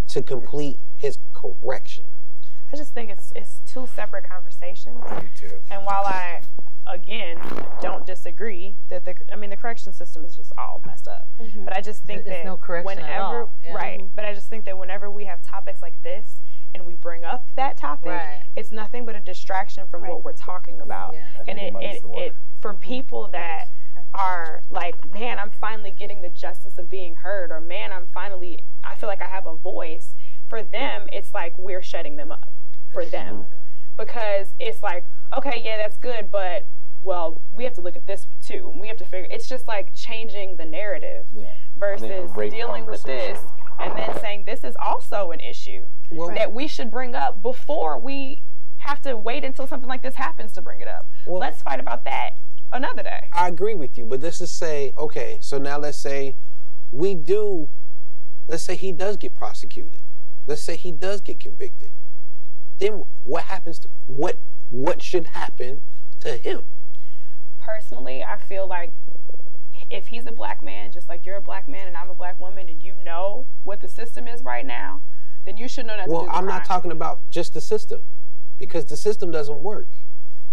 to complete his correction. I just think it's two separate conversations. Me too. And while I, again, don't disagree that the correction system is just all messed up. Mm-hmm. But I just think that no correction at all. Yeah. Right. But I just think that whenever we have topics like this and we bring up that topic, it's nothing but a distraction from what we're talking about. Yeah. And it for people that are like, man, I'm finally getting the justice of being heard, or man, I feel like I have a voice. For them, it's like we're shutting them up for them, because it's like, okay, yeah, that's good, but well, we have to look at this too. We have to figure. It's just like changing the narrative versus dealing with this and then saying this is also an issue that we should bring up before we have to wait until something like this happens to bring it up. Well, let's fight about that another day. I agree with you, but this is say, okay, so now let's say he does get prosecuted. Let's say he does get convicted. Then what happens to what should happen to him? Personally, I feel like if he's a black man, just like you're a black man and I'm a black woman, and you know what the system is right now, then you should know not to do the crime. Well, I'm not talking about just the system, because the system doesn't work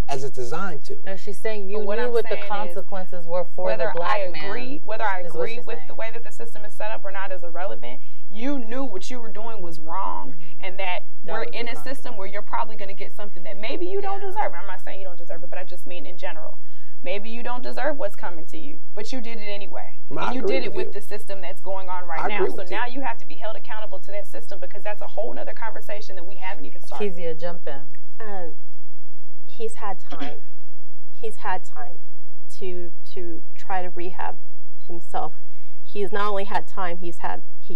as it's designed to. No, she's saying you knew what the consequences were for the black man. Whether I agree with the way that the system is set up or not is irrelevant. You knew what you were doing was wrong, and that we're in a system where you're probably going to get something that maybe you don't deserve. I'm not saying you don't deserve it, but I just mean in general. Maybe you don't deserve what's coming to you, but you did it anyway. And you did it with the system that's going on right now. So now you have to be held accountable to that system, because that's a whole nother conversation that we haven't even started. Kezia, jump in. He's had time. He's had time to try to rehab himself. He's not only had time, he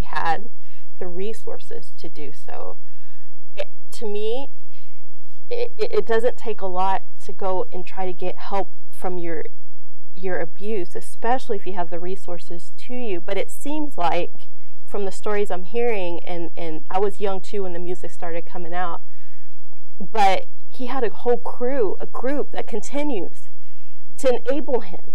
had the resources to do so. To me, it doesn't take a lot to go and try to get help from your abuse, especially if you have the resources to you. But it seems like, from the stories I'm hearing, and I was young too when the music started coming out, but he had a whole crew, a group that continues to enable him.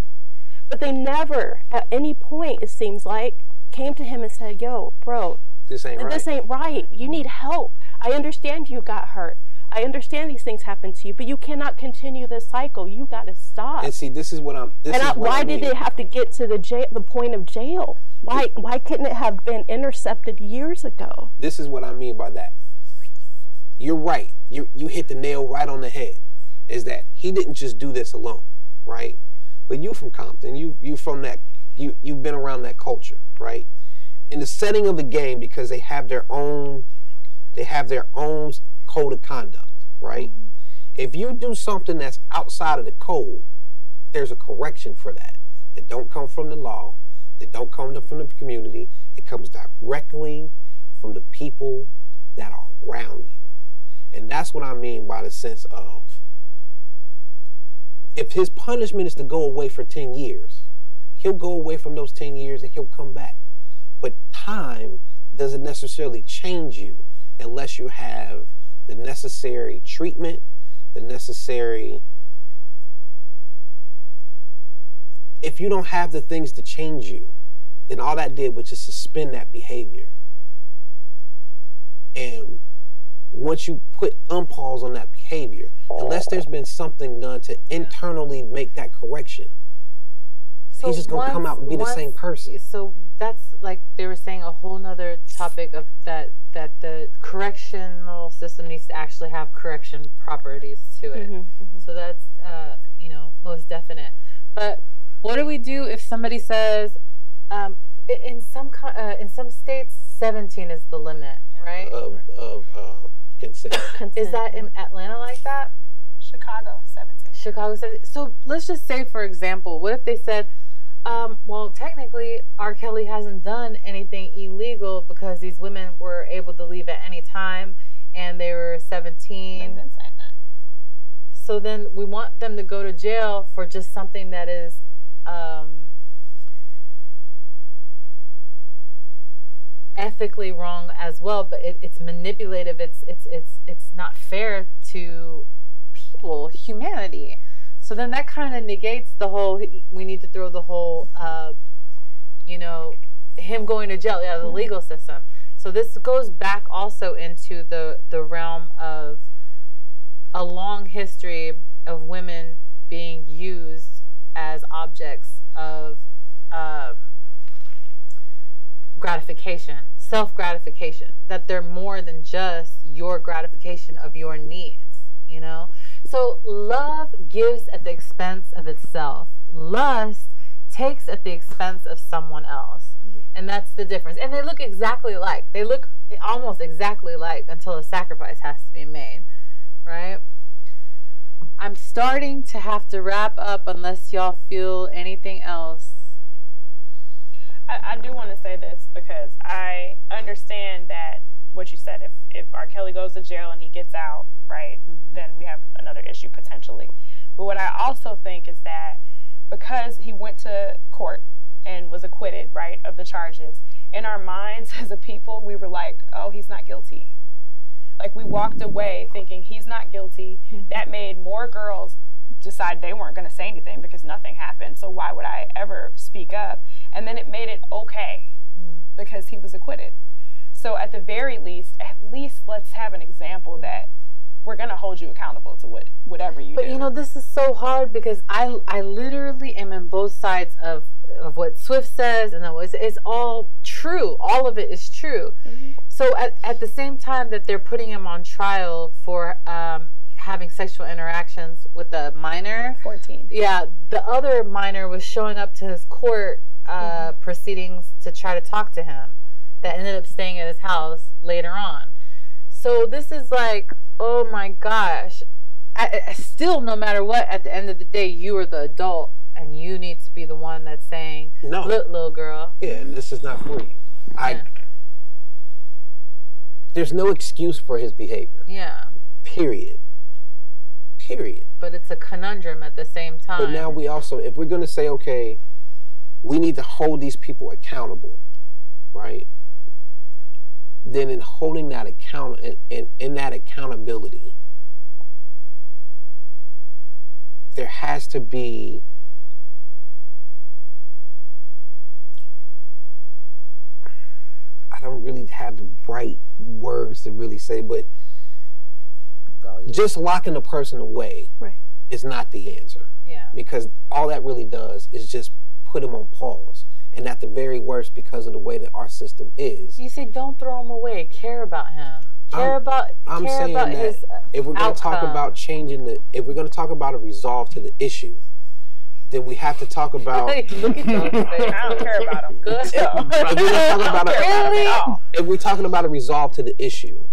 But they never, at any point, it seems like, came to him and said, yo, bro, this ain't right. You need help. I understand you got hurt. I understand these things happen to you, but you cannot continue this cycle. You got to stop. And see, why did it have to get to the point of jail? Why couldn't it have been intercepted years ago? This is what I mean by that. You're right. You hit the nail right on the head. Is that he didn't just do this alone, right? But you from Compton, you from that, you've been around that culture, right? in the setting of the game, because they have their own code of conduct, right? Mm-hmm. If you do something that's outside of the code, there's a correction for that. That don't come from the law, that don't come from the community. It comes directly from the people that are around you. And that's what I mean by the sense of, if his punishment is to go away for 10 years, he'll go away from those 10 years and he'll come back. But time doesn't necessarily change you unless you have the necessary treatment, the necessary... If you don't have the things to change you, then all that did was just suspend that behavior. And once you put unpause on that behavior, unless there's been something done to internally make that correction, so he's just going to come out and be the same person. So that's like they were saying, a whole nother topic of that the correctional system needs to actually have correction properties to it. Mm-hmm, mm-hmm. So that's, you know, most definite. But what do we do if somebody says, in some states, 17 is the limit, right? Consent. Is that in Atlanta like that? Chicago, 17. Chicago 17. So let's just say, for example, what if they said, well, technically, R.Kelly hasn't done anything illegal because these women were able to leave at any time and they were 17. They've been saying that. So then we want them to go to jail for just something that is ethically wrong as well, but it's manipulative. It's not fair to people, humanity. So then that kind of negates the whole. We need to throw the whole, you know, him going to jail. Yeah, the legal system. So this goes back also into the realm of a long history of women being used as objects of gratification, self-gratification, that they're more than just your gratification of your needs, you know? So love gives at the expense of itself. Lust takes at the expense of someone else. Mm-hmm. And that's the difference. And they look exactly alike. They look almost exactly alike until a sacrifice has to be made, right? I'm starting to have to wrap up unless y'all feel anything else. I do want to say this because I understand that what you said, if R.Kelly goes to jail and he gets out, right, mm-hmm. then we have another issue potentially. But what I also think is that because he went to court and was acquitted, right, of the charges, in our minds as a people, we were like, oh, he's not guilty. Like, we walked away thinking he's not guilty. Mm-hmm. That made more girls decide they weren't going to say anything because nothing happened. So why would I ever speak up? And then it made it okay because he was acquitted. So at the very least, let's have an example that we're going to hold you accountable to whatever you do. But you know, this is so hard because I literally am in both sides of what Swift says, and it's all true. All of it is true. Mm-hmm. So at the same time that they're putting him on trial for having sexual interactions with a minor, 14. Yeah, the other minor was showing up to his court proceedings to try to talk to him. That ended up staying at his house later on. So this is like, oh my gosh. I still, no matter what, at the end of the day, you are the adult, and you need to be the one that's saying, no, little girl. Yeah, this is not for you. Yeah. There's no excuse for his behavior. Yeah. Period. But it's a conundrum at the same time. But now we also, if we're going to say, okay, we need to hold these people accountable, right? Then in holding that in that accountability, there has to be I don't really have the right words to really say, but just locking a person away is not the answer. Yeah. Because all that really does is just put him on pause. And at the very worst, because of the way that our system is. You say don't throw him away. Care about him. I'm saying that if we're going to talk about if we're going to talk about a resolve to the issue, then we have to talk about. Look at those things. I don't care about them. Good. If we're talking about a resolve to the issue,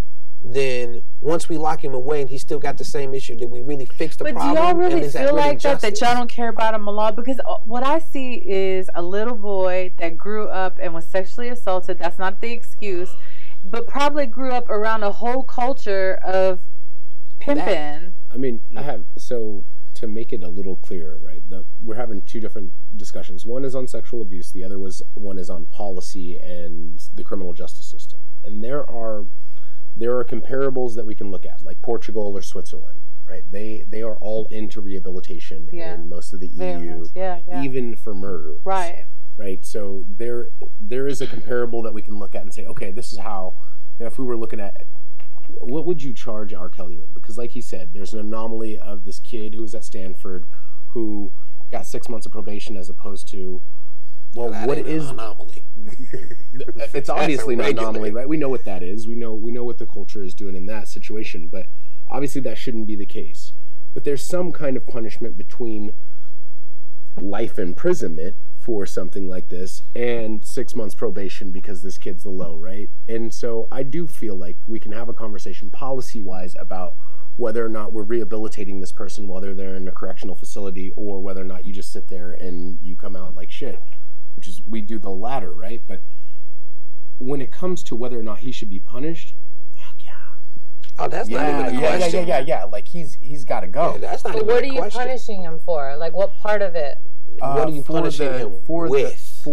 then once we lock him away and he still got the same issue, did we really fix the problem? But do y'all really feel like that y'all don't care about him a lot? Because what I see is a little boy that grew up and was sexually assaulted. That's not the excuse, but probably grew up around a whole culture of pimping. I mean, to make it a little clearer, right? We're having two different discussions. One is on sexual abuse. The other one is on policy and the criminal justice system. And there are comparables that we can look at, like Portugal or Switzerland, right? They are all into rehabilitation in most of the EU, even for murder, right? So there is a comparable that we can look at and say, okay, this is how. If we were looking at, what would you charge R.Kelly with? Because like he said, there's an anomaly of this kid who was at Stanford who got 6 months of probation as opposed to, well, what is an anomaly? It's obviously an anomaly, right? We know what that is. We know what the culture is doing in that situation, but obviously that shouldn't be the case. But there's some kind of punishment between life imprisonment for something like this and 6 months probation because this kid's the low, right? And so I do feel like we can have a conversation policy-wise about whether or not we're rehabilitating this person, whether they're in a correctional facility or whether or not you just sit there and you come out like shit, which is, we do the latter, right? But when it comes to whether or not he should be punished, fuck yeah. Oh, that's not even a question. Yeah. Like he's got to go. Yeah, that's not even a question. What are you punishing him for? Like, what part of it? What are you punishing him with?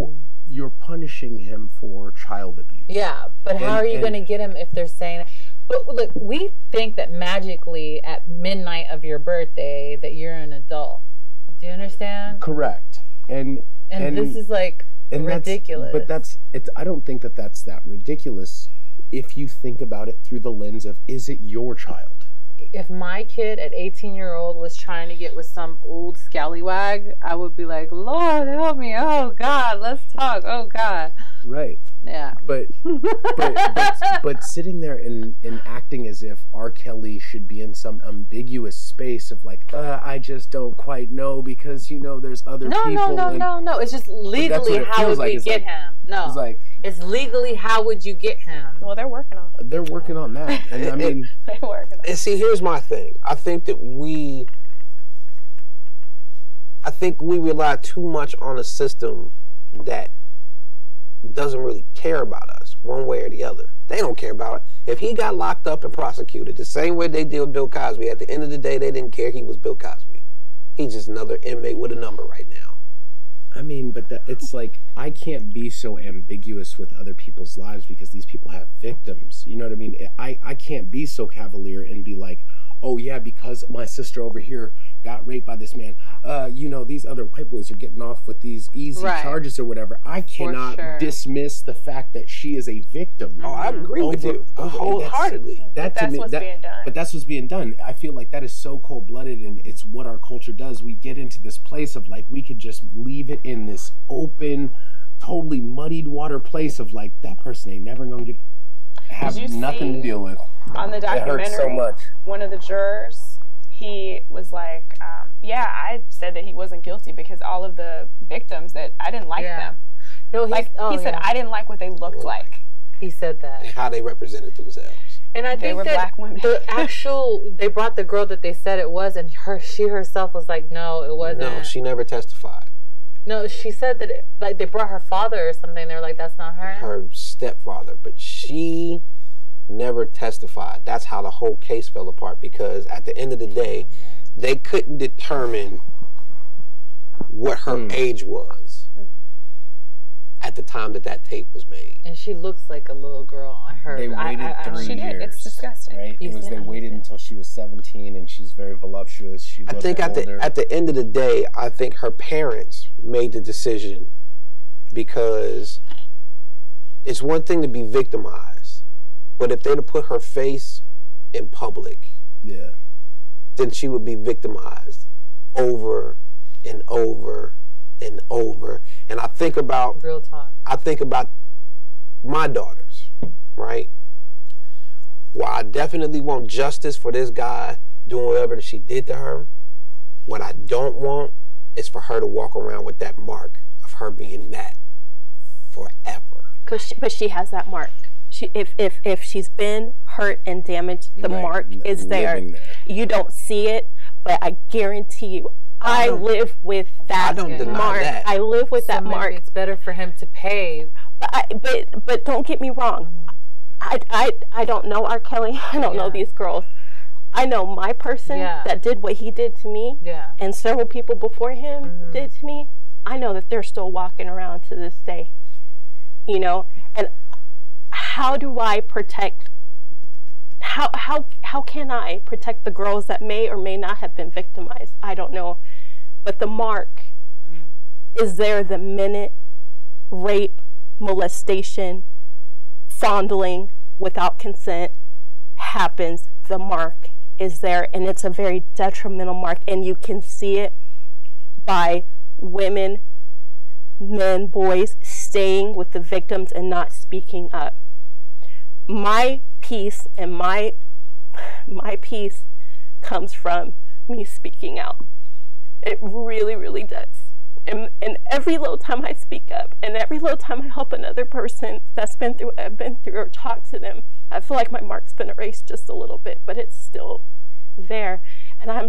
You're punishing him for child abuse. Yeah, but how are you going to get him if they're saying... But look, we think that magically at midnight of your birthday that you're an adult. Do you understand? Correct. And this is like ridiculous. I don't think that's that ridiculous if you think about it through the lens of, is it your child? If my kid at 18-year-old was trying to get with some old scallywag, I would be like, Lord, help me. Oh, God, let's talk. Oh, God. Right. Yeah. But sitting there and acting as if R.Kelly should be in some ambiguous space of like, I just don't quite know because, there's other people. No. It's just legally how would we get him? No. It's legally how would you get him? Well, they're working on it. They're working on that. And I mean... They're working on it. And see, here's my thing. I think we rely too much on a system that doesn't really care about us one way or the other. They don't care about it. If he got locked up and prosecuted the same way they did with Bill Cosby, at the end of the day, they didn't care he was Bill Cosby. He's just another inmate with a number right now. I mean, but it's like, I can't be so ambiguous with other people's lives because these people have victims. You know what I mean? I can't be so cavalier and be like, oh yeah, because my sister over here got raped by this man. These other white boys are getting off with these easy charges or whatever. I cannot dismiss the fact that she is a victim. Oh, I agree with you wholeheartedly. That's what's being done. But that's what's being done. I feel like that is so cold-blooded, and it's what our culture does. We get into this place of like, we could just leave it in this open, totally muddied water place of like, that person ain't never gonna have nothing to deal with. On the documentary, it hurts so much. One of the jurors, he was like, I said that he wasn't guilty because all of the victims that I didn't like them. No, he said I didn't like what they looked like. He said that. And how they represented themselves. And I think they were black women. They brought the girl that they said it was, and she herself was like, no, it wasn't. No, she never testified. No, she said that they brought her father or something. They were like, that's not her. Her stepfather, but she never testified. That's how the whole case fell apart, because at the end of the day, they couldn't determine what her age was at the time that tape was made. And she looks like a little girl. I heard. They waited 3 years. It's disgusting. Right? They waited until she was 17, and she's very voluptuous. She looked older. At the end of the day, I think her parents made the decision, because it's one thing to be victimized, but if they'd have put her face in public, then she would be victimized over and over and over. And I think about real talk. I think about my daughters, right? While I definitely want justice for this guy doing whatever she did to her, what I don't want is for her to walk around with that mark of her being that forever. But she has that mark. If she's been hurt and damaged, the mark is there. You don't see it, but I guarantee you, I live with that mark. I don't deny that. I live with that mark. It's better for him to pay. But don't get me wrong. I don't know R.Kelly. I don't know these girls. I know my person that did what he did to me, and several people before him did to me. I know that they're still walking around to this day. You know, and how do I protect? How can I protect the girls that may or may not have been victimized? I don't know, but the mark is there the minute rape, molestation, fondling without consent happens. The mark is there, and it's a very detrimental mark, and you can see it by women, men, boys staying with the victims and not speaking up. My peace and my peace comes from me speaking out. It really, really does. And every little time I speak up, and every little time I help another person that's been through or talk to them, I feel like my mark's been erased just a little bit, but it's still there. And I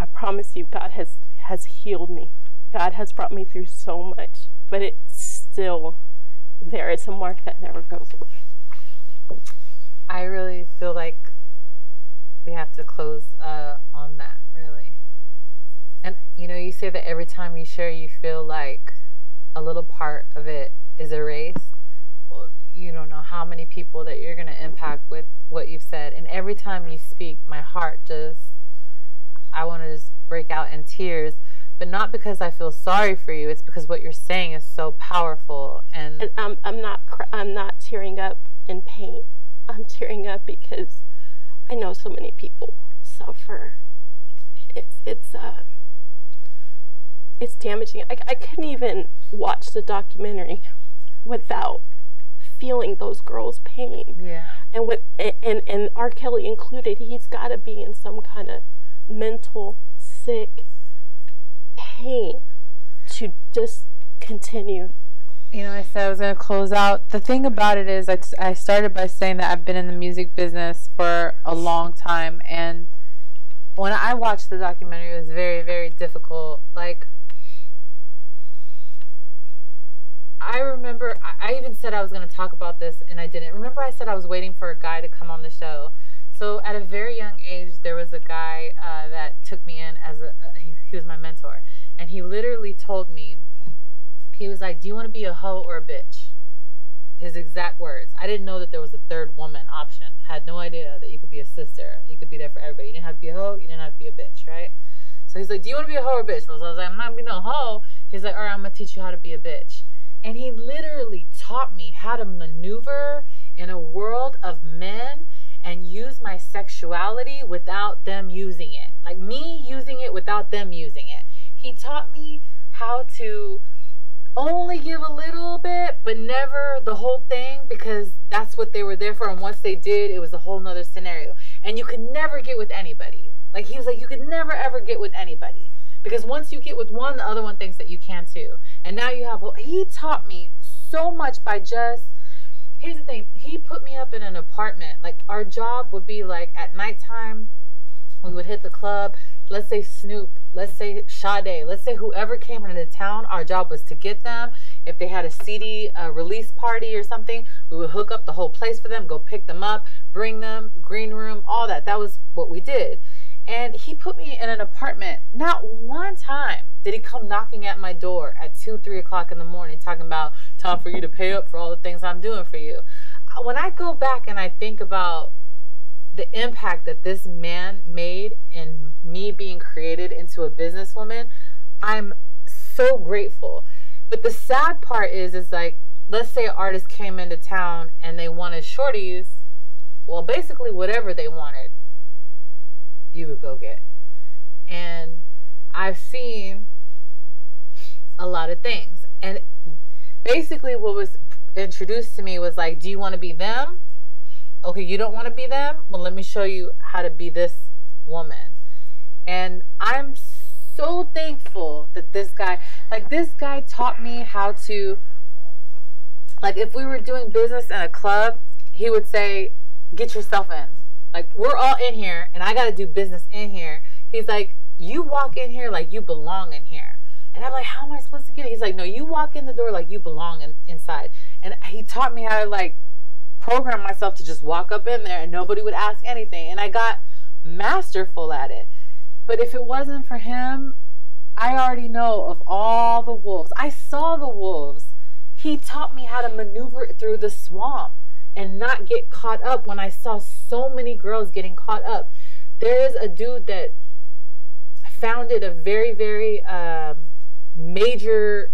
promise you, God has healed me. God has brought me through so much, but it's still there. It's a mark that never goes away. I really feel like we have to close on that, really. And, you know, you say that every time you share, you feel like a little part of it is erased. Well, you don't know how many people that you're going to impact with what you've said. And every time you speak, my heart I want to just break out in tears. But not because I feel sorry for you. It's because what you're saying is so powerful. And I'm not tearing up in pain. I'm tearing up because I know so many people suffer. It's damaging. I couldn't even watch the documentary without feeling those girls' pain. Yeah. And R.Kelly included. He's got to be in some kind of mental sick pain to just continue. You know, I said I was going to close out. The thing about it is I started by saying that I've been in the music business for a long time, and when I watched the documentary, it was very, very difficult. Like, I remember, I even said I was going to talk about this, and I didn't. Remember I said I was waiting for a guy to come on the show. So at a very young age, there was a guy that took me in as he was my mentor. And he literally told me, he was like, do you want to be a hoe or a bitch? His exact words. I didn't know that there was a third woman option. Had no idea that you could be a sister. You could be there for everybody. You didn't have to be a hoe. You didn't have to be a bitch, right? So he's like, do you want to be a hoe or a bitch? So I was like, I'm not going to be no hoe. He's like, all right, I'm going to teach you how to be a bitch. And he literally taught me how to maneuver in a world of men and use my sexuality without them using it. Like me using it without them using it. He taught me how to only give a little bit, but never the whole thing, because that's what they were there for. And once they did, it was a whole nother scenario. And you could never get with anybody. Like he was like, you could never ever get with anybody. Because once you get with one, the other one thinks that you can too. And now you have, he taught me so much by just, here's the thing. He put me up in an apartment. Like our job would be like at nighttime, we would hit the club. Let's say Snoop, let's say Sade, let's say whoever came into town, our job was to get them. If they had a CD release party or something, we would hook up the whole place for them, go pick them up, bring them, green room, all that. That was what we did. And he put me in an apartment. Not one time did he come knocking at my door at 2, 3 o'clock in the morning talking about time for you to pay up for all the things I'm doing for you. When I go back and I think about the impact that this man made in me being created into a businesswoman, I'm so grateful. But the sad part is like, let's say an artist came into town and they wanted shorties. Well, basically whatever they wanted, you would go get. And I've seen a lot of things. And basically what was introduced to me was like, do you want to be them? Okay, you don't want to be them? Well, let me show you how to be this woman. And I'm so thankful this guy taught me how to, like, if we were doing business in a club, he would say, get yourself in. Like, we're all in here, and I got to do business in here. He's like, you walk in here like you belong in here. And I'm like, how am I supposed to get it? He's like, no, you walk in the door like you belong inside. And he taught me how to, like, program myself to just walk up in there and nobody would ask anything. And I got masterful at it. But if it wasn't for him, I already know of all the wolves. I saw the wolves. He taught me how to maneuver through the swamp and not get caught up when I saw so many girls getting caught up. There is a dude that founded a very, very major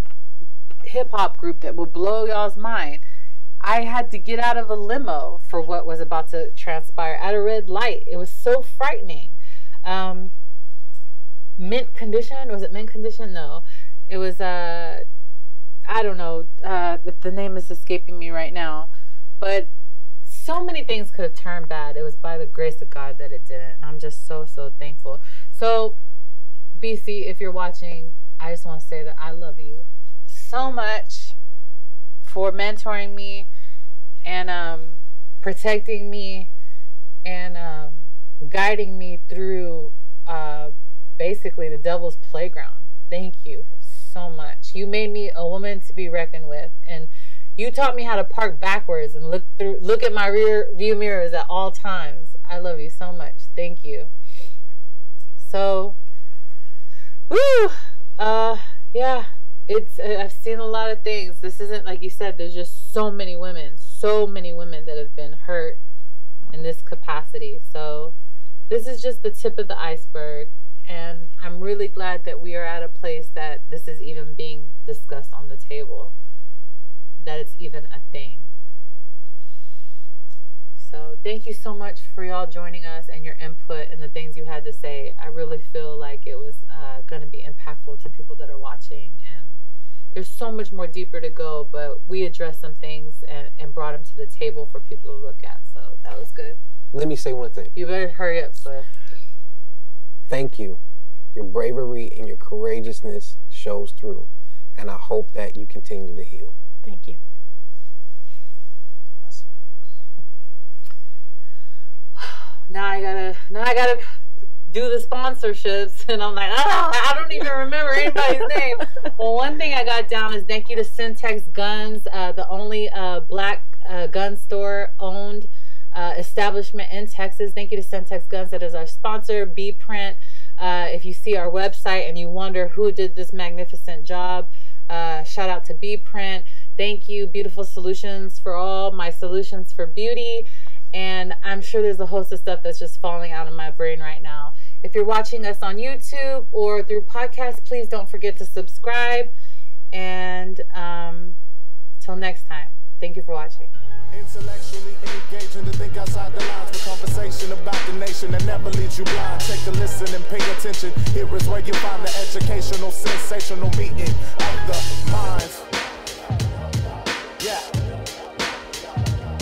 hip-hop group that will blow y'all's mind. I had to get out of a limo for what was about to transpire at a red light. It was so frightening. Mint condition? Was it mint condition? No. It was, I don't know. The name is escaping me right now. But so many things could have turned bad. It was by the grace of God that it didn't. And I'm just so, so thankful. So, BC, if you're watching, I just want to say that I love you so much for mentoring me and protecting me and guiding me through basically the devil's playground. Thank you so much. You made me a woman to be reckoned with, and you taught me how to park backwards and look at my rear view mirrors at all times. I love you so much. Thank you. So, woo, yeah, I've seen a lot of things. This isn't, like you said, there's just so many women that have been hurt in this capacity. So this is just the tip of the iceberg, and I'm really glad that we are at a place that this is even being discussed on the table, that it's even a thing. So thank you so much for y'all joining us and your input and the things you had to say. I really feel like it was going to be impactful to people that are watching, and there's so much more deeper to go, but we addressed some things and brought them to the table for people to look at, so that was good. Let me say one thing. You better hurry up, sir. Thank you. Your bravery and your courageousness shows through, and I hope that you continue to heal. Thank you. Now I gotta do the sponsorships, and I'm like, I don't even remember anybody's name. Well, one thing I got down is thank you to Syntex Guns, the only black gun store owned establishment in Texas. Thank you to Syntex Guns, that is our sponsor. B-Print. If you see our website and you wonder who did this magnificent job, shout out to B-Print. Thank you, Beautiful Solutions for All, my solutions for beauty. And I'm sure there's a host of stuff that's just falling out of my brain right now. If you're watching us on YouTube or through podcasts, please don't forget to subscribe. And till next time, thank you for watching. Intellectually engaging to think outside the lines, with conversation about the nation that never leaves you blind. Take a listen and pay attention. Here is where you find the educational, sensational meeting of the minds. Yeah,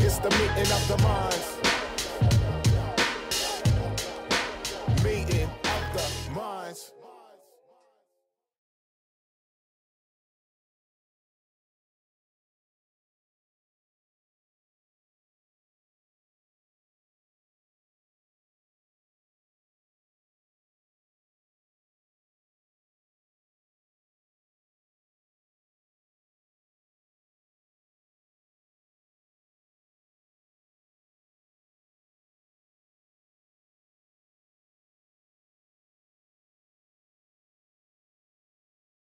it's the meeting of the minds.